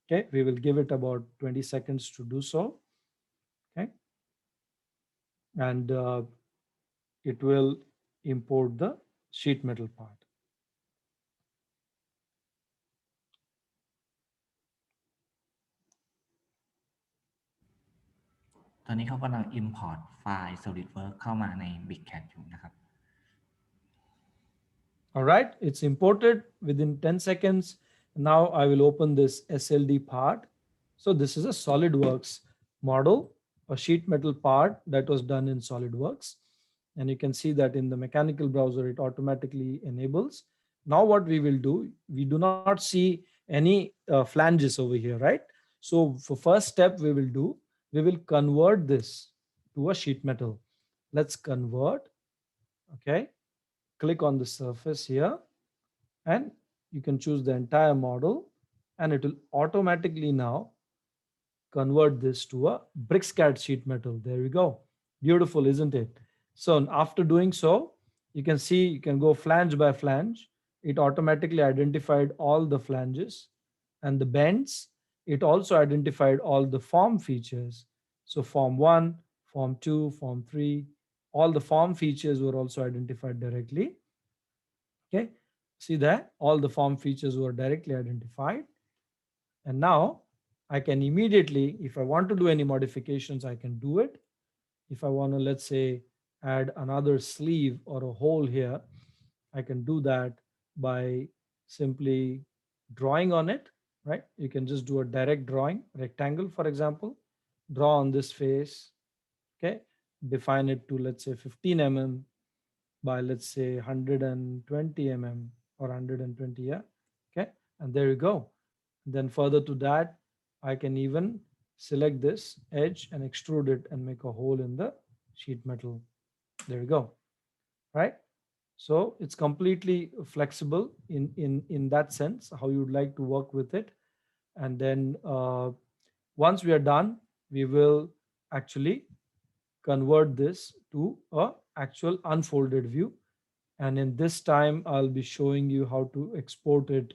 Okay, we will give it about 20 seconds to do so. Okay, and it will import the sheet metal part. ตอนนี้เขากำลัง import ไฟล์ SolidWorks เข้ามาใน BricsCAD อยู่นะครับ All right, it's imported within 10 seconds. Now I will open this SLD part. So this is a SolidWorks model, a sheet metal part that was done in SolidWorks. And you can see that in the mechanical browser, it automatically enables. Now what we will do, we do not see any flanges over here, right? So for first step we will do, we will convert this to a sheet metal. Let's convert, okay? Click on the surface here and you can choose the entire model and it will automatically now convert this to a BricsCAD sheet metal. There we go. Beautiful, isn't it? So after doing so, you can see you can go flange by flange. It automatically identified all the flanges and the bends. It also identified all the form features. So form 1, form 2, form 3, all the form features were also identified directly. Okay, see that all the form features were directly identified. And now I can immediately, if I want to do any modifications, I can do it. If I want to, let's say, add another sleeve or a hole here, I can do that by simply drawing on it, right? You can just do a direct drawing, rectangle, for example, draw on this face, okay? Define it to, let's say, 15 mm by, let's say, 120 mm or 120, yeah, okay? And there you go. Then further to that, I can even select this edge and extrude it and make a hole in the sheet metal. There you go, right? So it's completely flexible in that sense, how you'd like to work with it. And then once we are done, we will actually convert this to a actual unfolded view. And in this time, I'll be showing you how to export it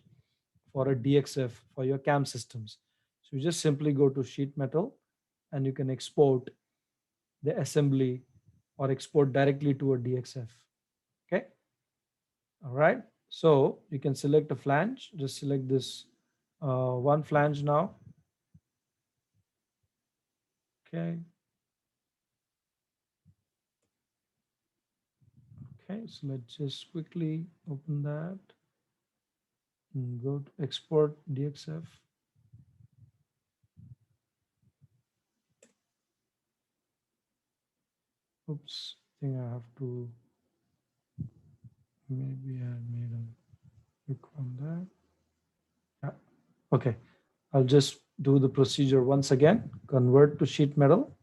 for a DXF for your CAM systems. So you just simply go to sheet metal and you can export the assembly or export directly to a DXF. Okay. All right. So you can select a flange. Just select this one flange now. Okay. Okay. So let's just quickly open that and go to export DXF. Oops, I think I have to, maybe I made a click on that. Yeah. Okay. I'll just do the procedure once again, convert to sheet metal.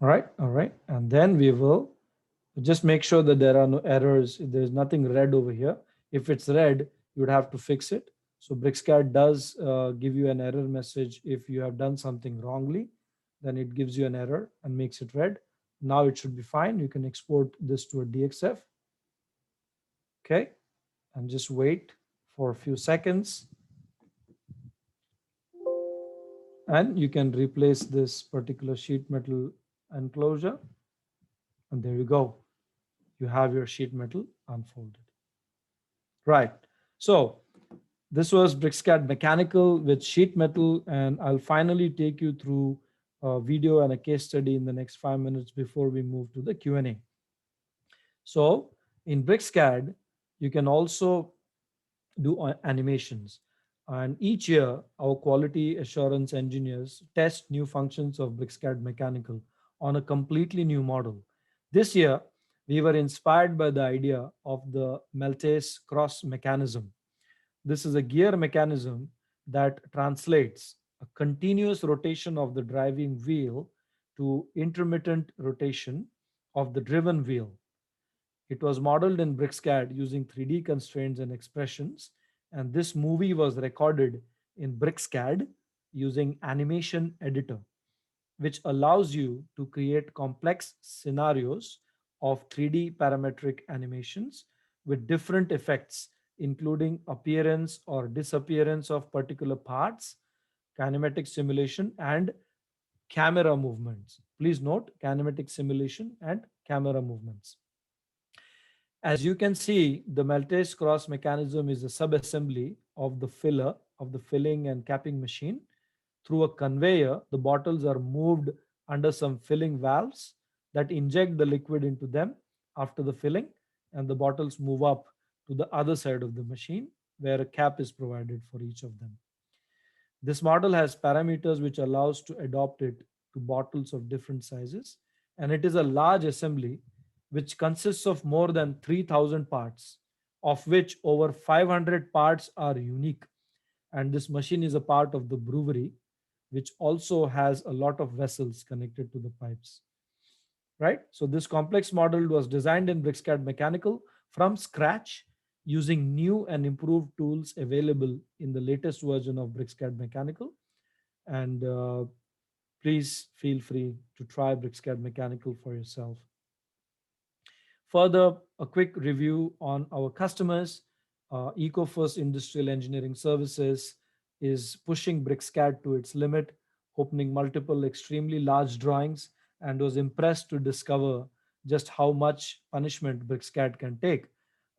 All right. And then we will just make sure that there are no errors. There's nothing red over here. If it's red, you would have to fix it. So BricsCAD does give you an error message if you have done something wrongly, then it gives you an error and makes it red. Now it should be fine. You can export this to a DXF. Okay, and just wait for a few seconds. And you can replace this particular sheet metal enclosure. And there you go. You have your sheet metal unfolded. Right. So This was BricsCAD Mechanical with sheet metal, and I'll finally take you through a video and a case study in the next 5 minutes before we move to the Q&A. So in BricsCAD, you can also do animations. And each year, our quality assurance engineers test new functions of BricsCAD Mechanical on a completely new model. This year, we were inspired by the idea of the Maltese cross mechanism. This is a gear mechanism that translates a continuous rotation of the driving wheel to intermittent rotation of the driven wheel. It was modeled in BricsCAD using 3D constraints and expressions, and this movie was recorded in BricsCAD using Animation Editor, which allows you to create complex scenarios of 3D parametric animations with different effects, including appearance or disappearance of particular parts, kinematic simulation, and camera movements. Please note kinematic simulation and camera movements. As you can see, the Maltese cross mechanism is a subassembly of the filler of the filling and capping machine. Through a conveyor, the bottles are moved under some filling valves that inject the liquid into them after the filling, and the bottles move up to the other side of the machine where a cap is provided for each of them. This model has parameters which allows to adopt it to bottles of different sizes, and it is a large assembly which consists of more than 3,000 parts, of which over 500 parts are unique. And this machine is a part of the brewery, which also has a lot of vessels connected to the pipes. Right? So this complex model was designed in BricsCAD Mechanical from scratch using new and improved tools available in the latest version of BricsCAD Mechanical. And please feel free to try BricsCAD Mechanical for yourself. Further, a quick review on our customers. EcoFirst Industrial Engineering Services is pushing BricsCAD to its limit, opening multiple extremely large drawings, and was impressed to discover just how much punishment BricsCAD can take.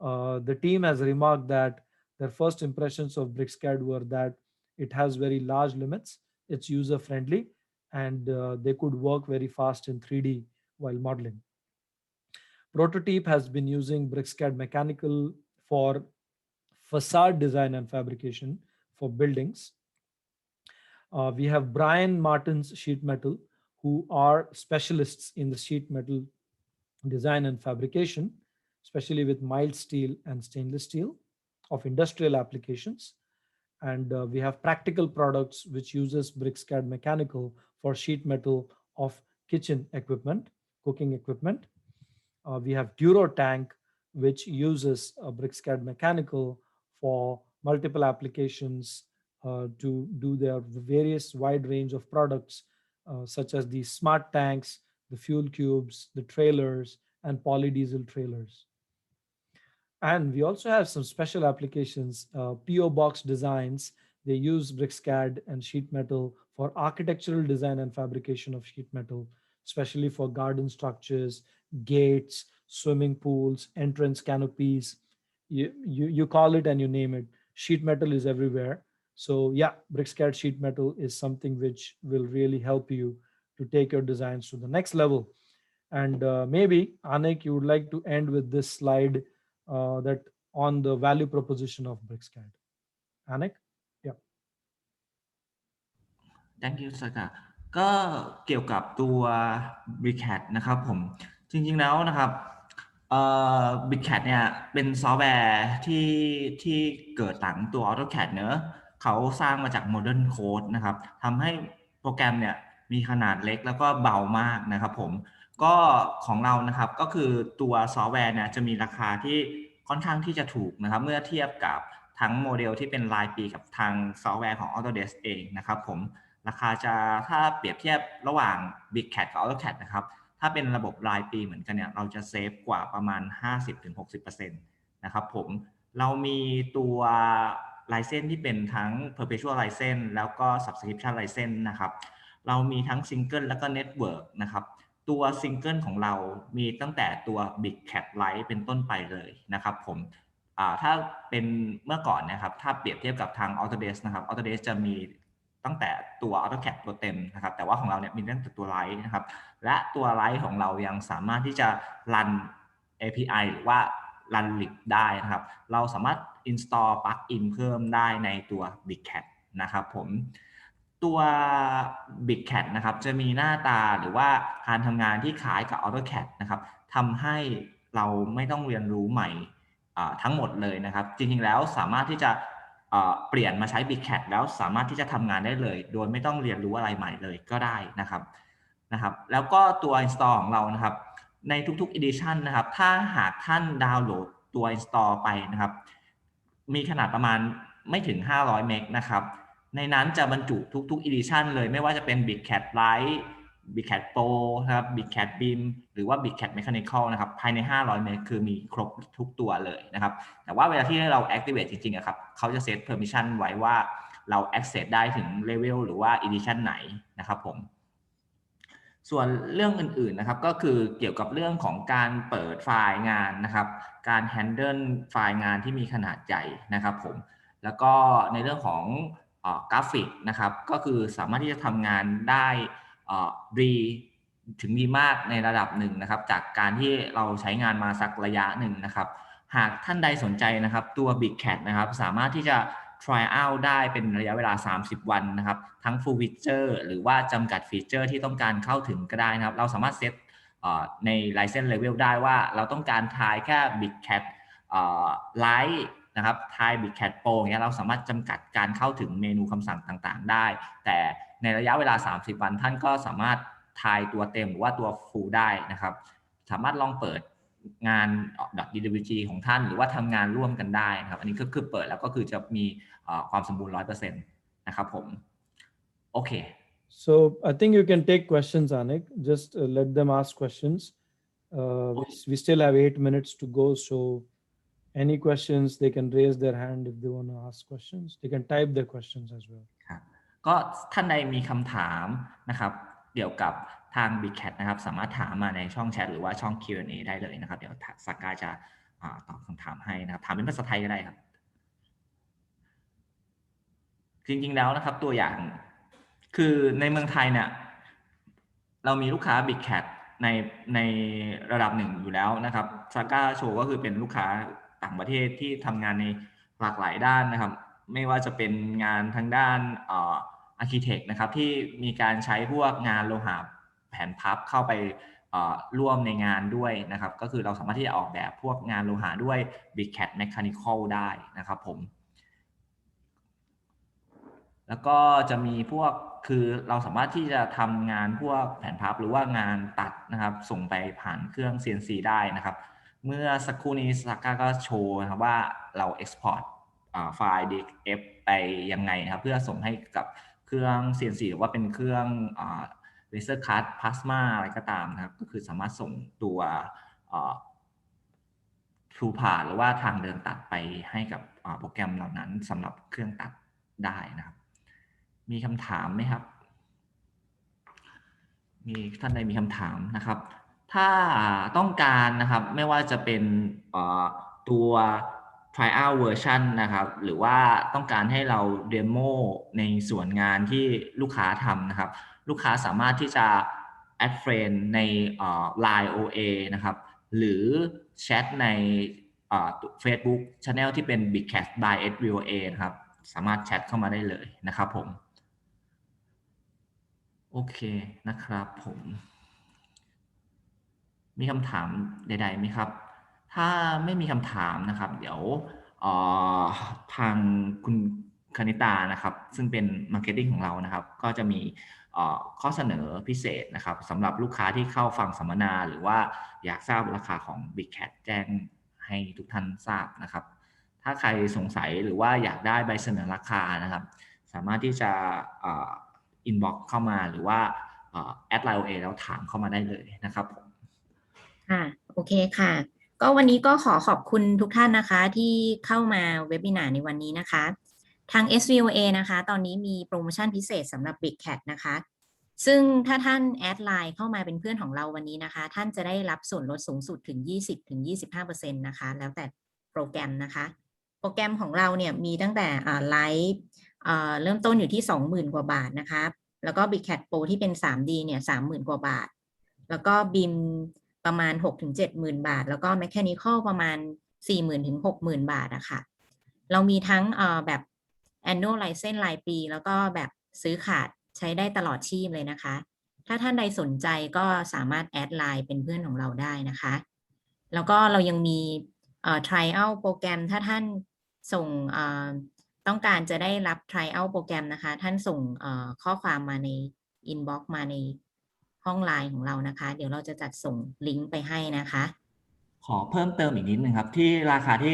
The team has remarked that their first impressions of BricsCAD were that it has very large limits, it's user friendly, and they could work very fast in 3D while modeling. Prototype has been using BricsCAD Mechanical for facade design and fabrication for buildings. We have Brian Martin's Sheet Metal, who are specialists in the sheet metal design and fabrication, especially with mild steel and stainless steel of industrial applications. And we have Practical Products, which uses BricsCAD Mechanical for sheet metal of kitchen equipment, cooking equipment. We have DuroTank, which uses BricsCAD Mechanical for multiple applications to do their various wide range of products, such as the smart tanks, the fuel cubes, the trailers, and polydiesel trailers. And we also have some special applications, PO box designs. They use BricsCAD and sheet metal for architectural design and fabrication of sheet metal, especially for garden structures, gates, swimming pools, entrance canopies. You call it and you name it. Sheet metal is everywhere. So yeah, BricsCAD sheet metal is something which will really help you to take your designs to the next level. And maybe, Anik, you would like to end with this slide that on the value proposition of BricsCAD. Anik? Yeah. Thank you สกาก็เกี่ยวกับตัว BricsCAD นะครับผมจริงๆแล้วนะครับBricsCAD เนี่ยเป็นซอฟต์แวร์ที่เกิดหลังตัว AutoCAD เนอะเขาสร้างมาจาก Modern Code นะครับทำให้โปรแกรมเนี่ยมีขนาดเล็กแล้วก็เบามากนะครับผมก็ของเรานะครับก็คือตัวซอฟต์แวร์เนี่ยจะมีราคาที่ค่อนข้างที่จะถูกนะครับเมื่อเทียบกับทั้งโมเดลที่เป็นรายปีกับทางซอฟต์แวร์ของ Autodesk เองนะครับผมราคาจะถ้าเปรียบเทียบระหว่าง BricsCAD กับ AutoCAD นะครับถ้าเป็นระบบรายปีเหมือนกันเนี่ยเราจะเซฟกว่าประมาณ 50-60% นะครับผมเรามีตัวไลเซนส์ที่เป็นทั้ง perpetual license แล้วก็ subscription license นะครับเรามีทั้ง single แล้วก็ network นะครับตัว single ของเรามีตั้งแต่ตัว BricsCAD Lite เป็นต้นไปเลยนะครับผม ถ้าเป็นเมื่อก่อนนะครับถ้าเปรียบเทียบกับทาง Autodesk นะครับ Autodesk จะมีตั้งแต่ตัว AutoCAD ตัวเต็มนะครับแต่ว่าของเราเนี่ยมีตั้งแต่ตัว Lite นะครับและตัว Lite ของเรายังสามารถที่จะรัน API หรือว่ารัน lib ได้นะครับเราสามารถ install plugin เพิ่มได้ในตัว BricsCAD นะครับผมตัว BricsCAD นะครับจะมีหน้าตาหรือว่าการทำงานที่คล้ายกับ AutoCAD นะครับทำให้เราไม่ต้องเรียนรู้ใหม่ทั้งหมดเลยนะครับจริงๆแล้วสามารถที่จะเปลี่ยนมาใช้ BricsCAD แล้วสามารถที่จะทำงานได้เลยโดยไม่ต้องเรียนรู้อะไรใหม่เลยก็ได้นะครับแล้วก็ตัว install ของเรานะครับในทุกๆ edition นะครับถ้าหากท่านดาวน์โหลดตัว install ไปนะครับมีขนาดประมาณไม่ถึง500 เมกนะครับในนั้นจะบรรจุทุกๆ edition เลยไม่ว่าจะเป็น BricsCAD Lite BricsCAD Pro นะครับ BricsCAD BIM หรือว่า BricsCAD Mechanical นะครับภายใน500 เมกคือมีครบทุกตัวเลยนะครับแต่ว่าเวลาที่เรา activate จริงๆครับเขาจะ set permission ไว้ว่าเรา access ได้ถึง level หรือว่า edition ไหนนะครับผมส่วนเรื่องอื่นๆนะครับก็คือเกี่ยวกับเรื่องของการเปิดไฟล์งานนะครับการ handle ไฟล์งานที่มีขนาดใหญ่นะครับผมแล้วก็ในเรื่องของกราฟิกนะครับก็คือสามารถที่จะทำงานได้ดีถึงดีมากในระดับหนึ่งนะครับจากการที่เราใช้งานมาสักระยะหนึ่งนะครับหากท่านใดสนใจนะครับตัว BricsCAD นะครับสามารถที่จะ try out ได้เป็นระยะเวลา30 วันนะครับทั้ง full feature หรือว่าจำกัดฟีเจอร์ที่ต้องการเข้าถึงก็ได้นะครับเราสามารถเซตใน license level ได้ว่าเราต้องการทายแค่ BricsCAD Lite นะครับทาย BricsCAD Pro เงี้ยเราสามารถจำกัดการเข้าถึงเมนูคำสั่งต่างๆได้แต่ในระยะเวลา30 วันท่านก็สามารถทายตัวเต็มหรือว่าตัว full ได้นะครับสามารถลองเปิดงาน .dwg ของท่านหรือว่าทำงานร่วมกันได้นะครับอันนี้ก็คือเปิดแล้วก็คือจะมีความสมบูรณ์ 100% นะครับผมโอเค So I think you can take questions, Anik. Just let them ask questions. We still have 8 minutes to go. So any questions, they can raise their hand if they want to ask questions. They can type their questions as well. ครับก็ท่านใดมีคำถามนะครับเกี่ยวกับทาง BricsCAD นะครับสามารถถามมาในช่องแชทหรือว่าช่อง Q&A ได้เลยนะครับเดี๋ยวสักกาจะตอบคำถามให้นะครับถามเป็นภาษาไทยก็ได้ครับจริงๆแล้วนะครับตัวอย่างคือในเมืองไทยเนี่ยเรามีลูกค้า BricsCAD ในระดับหนึ่งอยู่แล้วนะครับซาก้าโชว์ก็คือเป็นลูกค้าต่างประเทศที่ทำงานในหลากหลายด้านนะครับไม่ว่าจะเป็นงานทางด้านarchitect นะครับที่มีการใช้พวกงานโลหะแผ่นพับเข้าไปร่วมในงานด้วยนะครับก็คือเราสามารถที่จะออกแบบพวกงานโลหะด้วย BricsCAD Mechanical ได้นะครับผมแล้วก็จะมีพวกคือเราสามารถที่จะทำงานพวกแผ่นพับหรือว่างานตัดนะครับส่งไปผ่านเครื่อง CNC ได้นะครับเมื่อสักครู่นี้ซาก้าก็โชว์นะครับว่าเรา export ไฟล์ DXF ไปยังไงนะครับเพื่อส่งให้กับเครื่อง CNC หรือว่าเป็นเครื่องlaser cut plasma อะไรก็ตามนะครับก็คือสามารถส่งตัวTruePath หรือว่าทางเดินตัดไปให้กับโปรแกรมเหล่านั้นสำหรับเครื่องตัดได้นะครับมีคำถามไหมครับมีท่านใดมีคำถามนะครับถ้าต้องการนะครับไม่ว่าจะเป็นตัว trial version นะครับหรือว่าต้องการให้เราเดโมในส่วนงานที่ลูกค้าทำนะครับลูกค้าสามารถที่จะ add friend ในLine OA นะครับหรือแชทในFacebook Channel ที่เป็น BricsCAD by SVOA นะครับสามารถแชทเข้ามาได้เลยนะครับผมโอเคนะครับผมมีคำถามใดๆไหมครับถ้าไม่มีคำถามนะครับเดี๋ยวทางคุณคณิตานะครับซึ่งเป็นมาร์เก็ตติ้งของเรานะครับก็จะมีข้อเสนอพิเศษนะครับสำหรับลูกค้าที่เข้าฟังสัมมนาหรือว่าอยากทราบราคาของ BricsCAD แจ้งให้ทุกท่านทราบนะครับถ้าใครสงสัยหรือว่าอยากได้ใบเสนอราคานะครับสามารถที่จะอินบ็อกซ์เข้ามาหรือว่าแอดไลน์ OA แล้วถามเข้ามาได้เลยนะครับผมค่ะโอเคค่ะก็วันนี้ก็ขอบคุณทุกท่านนะคะที่เข้ามาเว็บบินาร์ในวันนี้นะคะทาง SVOA นะคะตอนนี้มีโปรโมชั่นพิเศษสำหรับ BricsCAD นะคะซึ่งถ้าท่านแอดไลน์เข้ามาเป็นเพื่อนของเราวันนี้นะคะท่านจะได้รับส่วนลดสูงสุดถึง 20-25% นะคะแล้วแต่ โปรแกรมนะคะโปรแกรมของเราเนี่ยมีตั้งแต่ไลฟ์เริ่มต้นอยู่ที่ 20,000 กว่าบาทนะคะแล้วก็ BricsCAD Pro ที่เป็น 3D เนี่ย 30,000 กว่าบาทแล้วก็ BIM ประมาณ 6-70,000 บาทแล้วก็ Mechanical ประมาณ 40,000 ถึง 60,000 บาทอะค่ะเรามีทั้งแบบ annual license รายปีแล้วก็แบบซื้อขาดใช้ได้ตลอดชีพเลยนะคะถ้าท่านใดสนใจก็สามารถแอดไลน์เป็นเพื่อนของเราได้นะคะแล้วก็เรายังมีtrial โปรแกรมถ้าท่านส่งต้องการจะได้รับ trial โปรแกรมนะคะท่านส่งข้อความมาใน inbox มาในห้องไลน์ของเรานะคะเดี๋ยวเราจะจัดส่งลิงก์ไปให้นะคะขอเพิ่มเติมอีกนิดนึงครับที่ราคาที่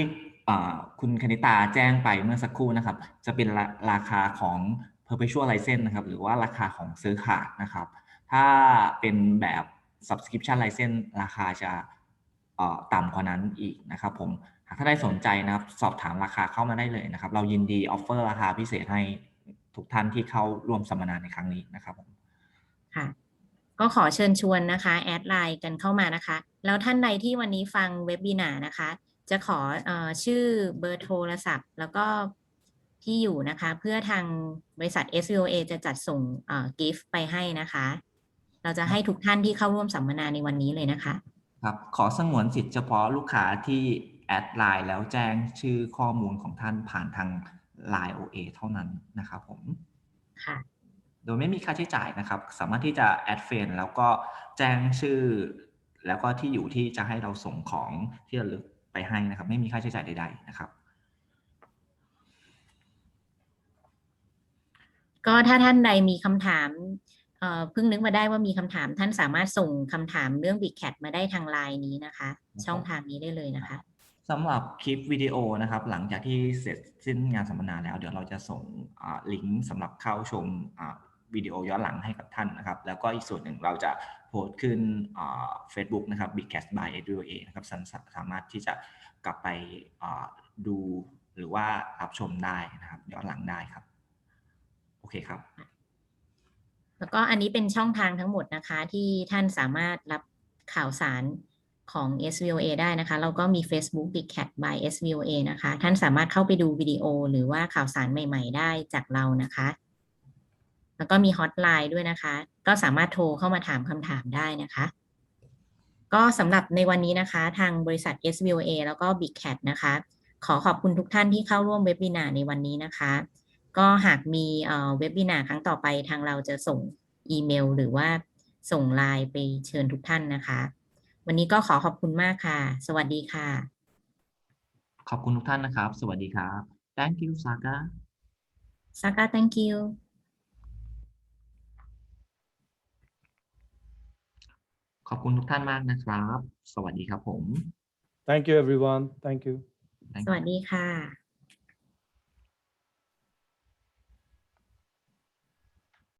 คุณคณิตาแจ้งไปเมื่อสักครู่นะครับจะเป็นราคาของ perpetual license นะครับหรือว่าราคาของซื้อขาดนะครับถ้าเป็นแบบ subscription license ราคาจะต่ำกว่านั้นอีกนะครับผมหากท่านใดสนใจนะครับสอบถามราคาเข้ามาได้เลยนะครับเรายินดีออฟเฟอร์ราคาพิเศษให้ทุกท่านที่เข้าร่วมสัมมนาในครั้งนี้นะครับผมค่ะก็ขอเชิญชวนนะคะแอดไลน์กันเข้ามานะคะแล้วท่านใดที่วันนี้ฟังเว็บวีนานะคะจะขอชื่อเบอร์โทรศัพท์แล้วก็ที่อยู่นะคะเพื่อทางบริษัท SVOA จะจัดส่งกิฟต์ไปให้นะคะเราจะให้ทุกท่านที่เข้าร่วมสัมมนาในวันนี้เลยนะคะครับขอสงวนสิทธิ์เฉพาะลูกค้าที่แอดไลน์แล้วแจ้งชื่อข้อมูลของท่านผ่านทาง Line OA เท่านั้นนะครับผมค่ะโดยไม่มีค่าใช้จ่ายนะครับสามารถที่จะแอดเฟรนด์แล้วก็แจ้งชื่อแล้วก็ที่อยู่ที่จะให้เราส่งของที่ระลึกไปให้นะครับไม่มีค่าใช้จ่ายใดๆนะครับ ก็ถ้าท่านใดมีคำถามเพิ่งนึกมาได้ว่ามีคำถามท่านสามารถส่งคำถามเรื่อง BricsCAD มาได้ทางไลน์นี้นะคะช่องทางนี้ได้เลยนะคะสำหรับคลิปวิดีโอนะครับหลังจากที่เสร็จสิ้นงานสัมมนาแล้วเดี๋ยวเราจะส่งลิงก์สำหรับเข้าชมวิดีโอย้อนหลังให้กับท่านนะครับแล้วก็อีกส่วนหนึ่งเราจะโพสต์ขึ้นFacebook นะครับ BricsCAD by SVOA นะครับสามารถที่จะกลับไปดูหรือว่ารับชมได้นะครับย้อนหลังได้ครับโอเคครับแล้วก็อันนี้เป็นช่องทางทั้งหมดนะคะที่ท่านสามารถรับข่าวสารของ SVOA ได้นะคะเราก็มี Facebook BricsCAD by SVOA นะคะท่านสามารถเข้าไปดูวิดีโอหรือว่าข่าวสารใหม่ๆได้จากเรานะคะแล้วก็มีฮอตไลน์ด้วยนะคะก็สามารถโทรเข้ามาถามคำถามได้นะคะก็สำหรับในวันนี้นะคะทางบริษัท SVOA แล้วก็ BricsCAD นะคะขอขอบคุณทุกท่านที่เข้าร่วมเว็บวีนาในวันนี้นะคะก็หากมีเว็บวีนาครั้งต่อไปทางเราจะส่งอีเมลหรือว่าส่งไลน์ไปเชิญทุกท่านนะคะวันนี้ก็ขอขอบคุณมากค่ะสวัสดีค่ะขอบคุณทุกท่านนะครับสวัสดีครับ Thank you Saga Saka thank you ขอบคุณทุกท่านมากนะครับสวัสดีครับผม Thank you, everyone. Thank you. สวัสดีค่ะ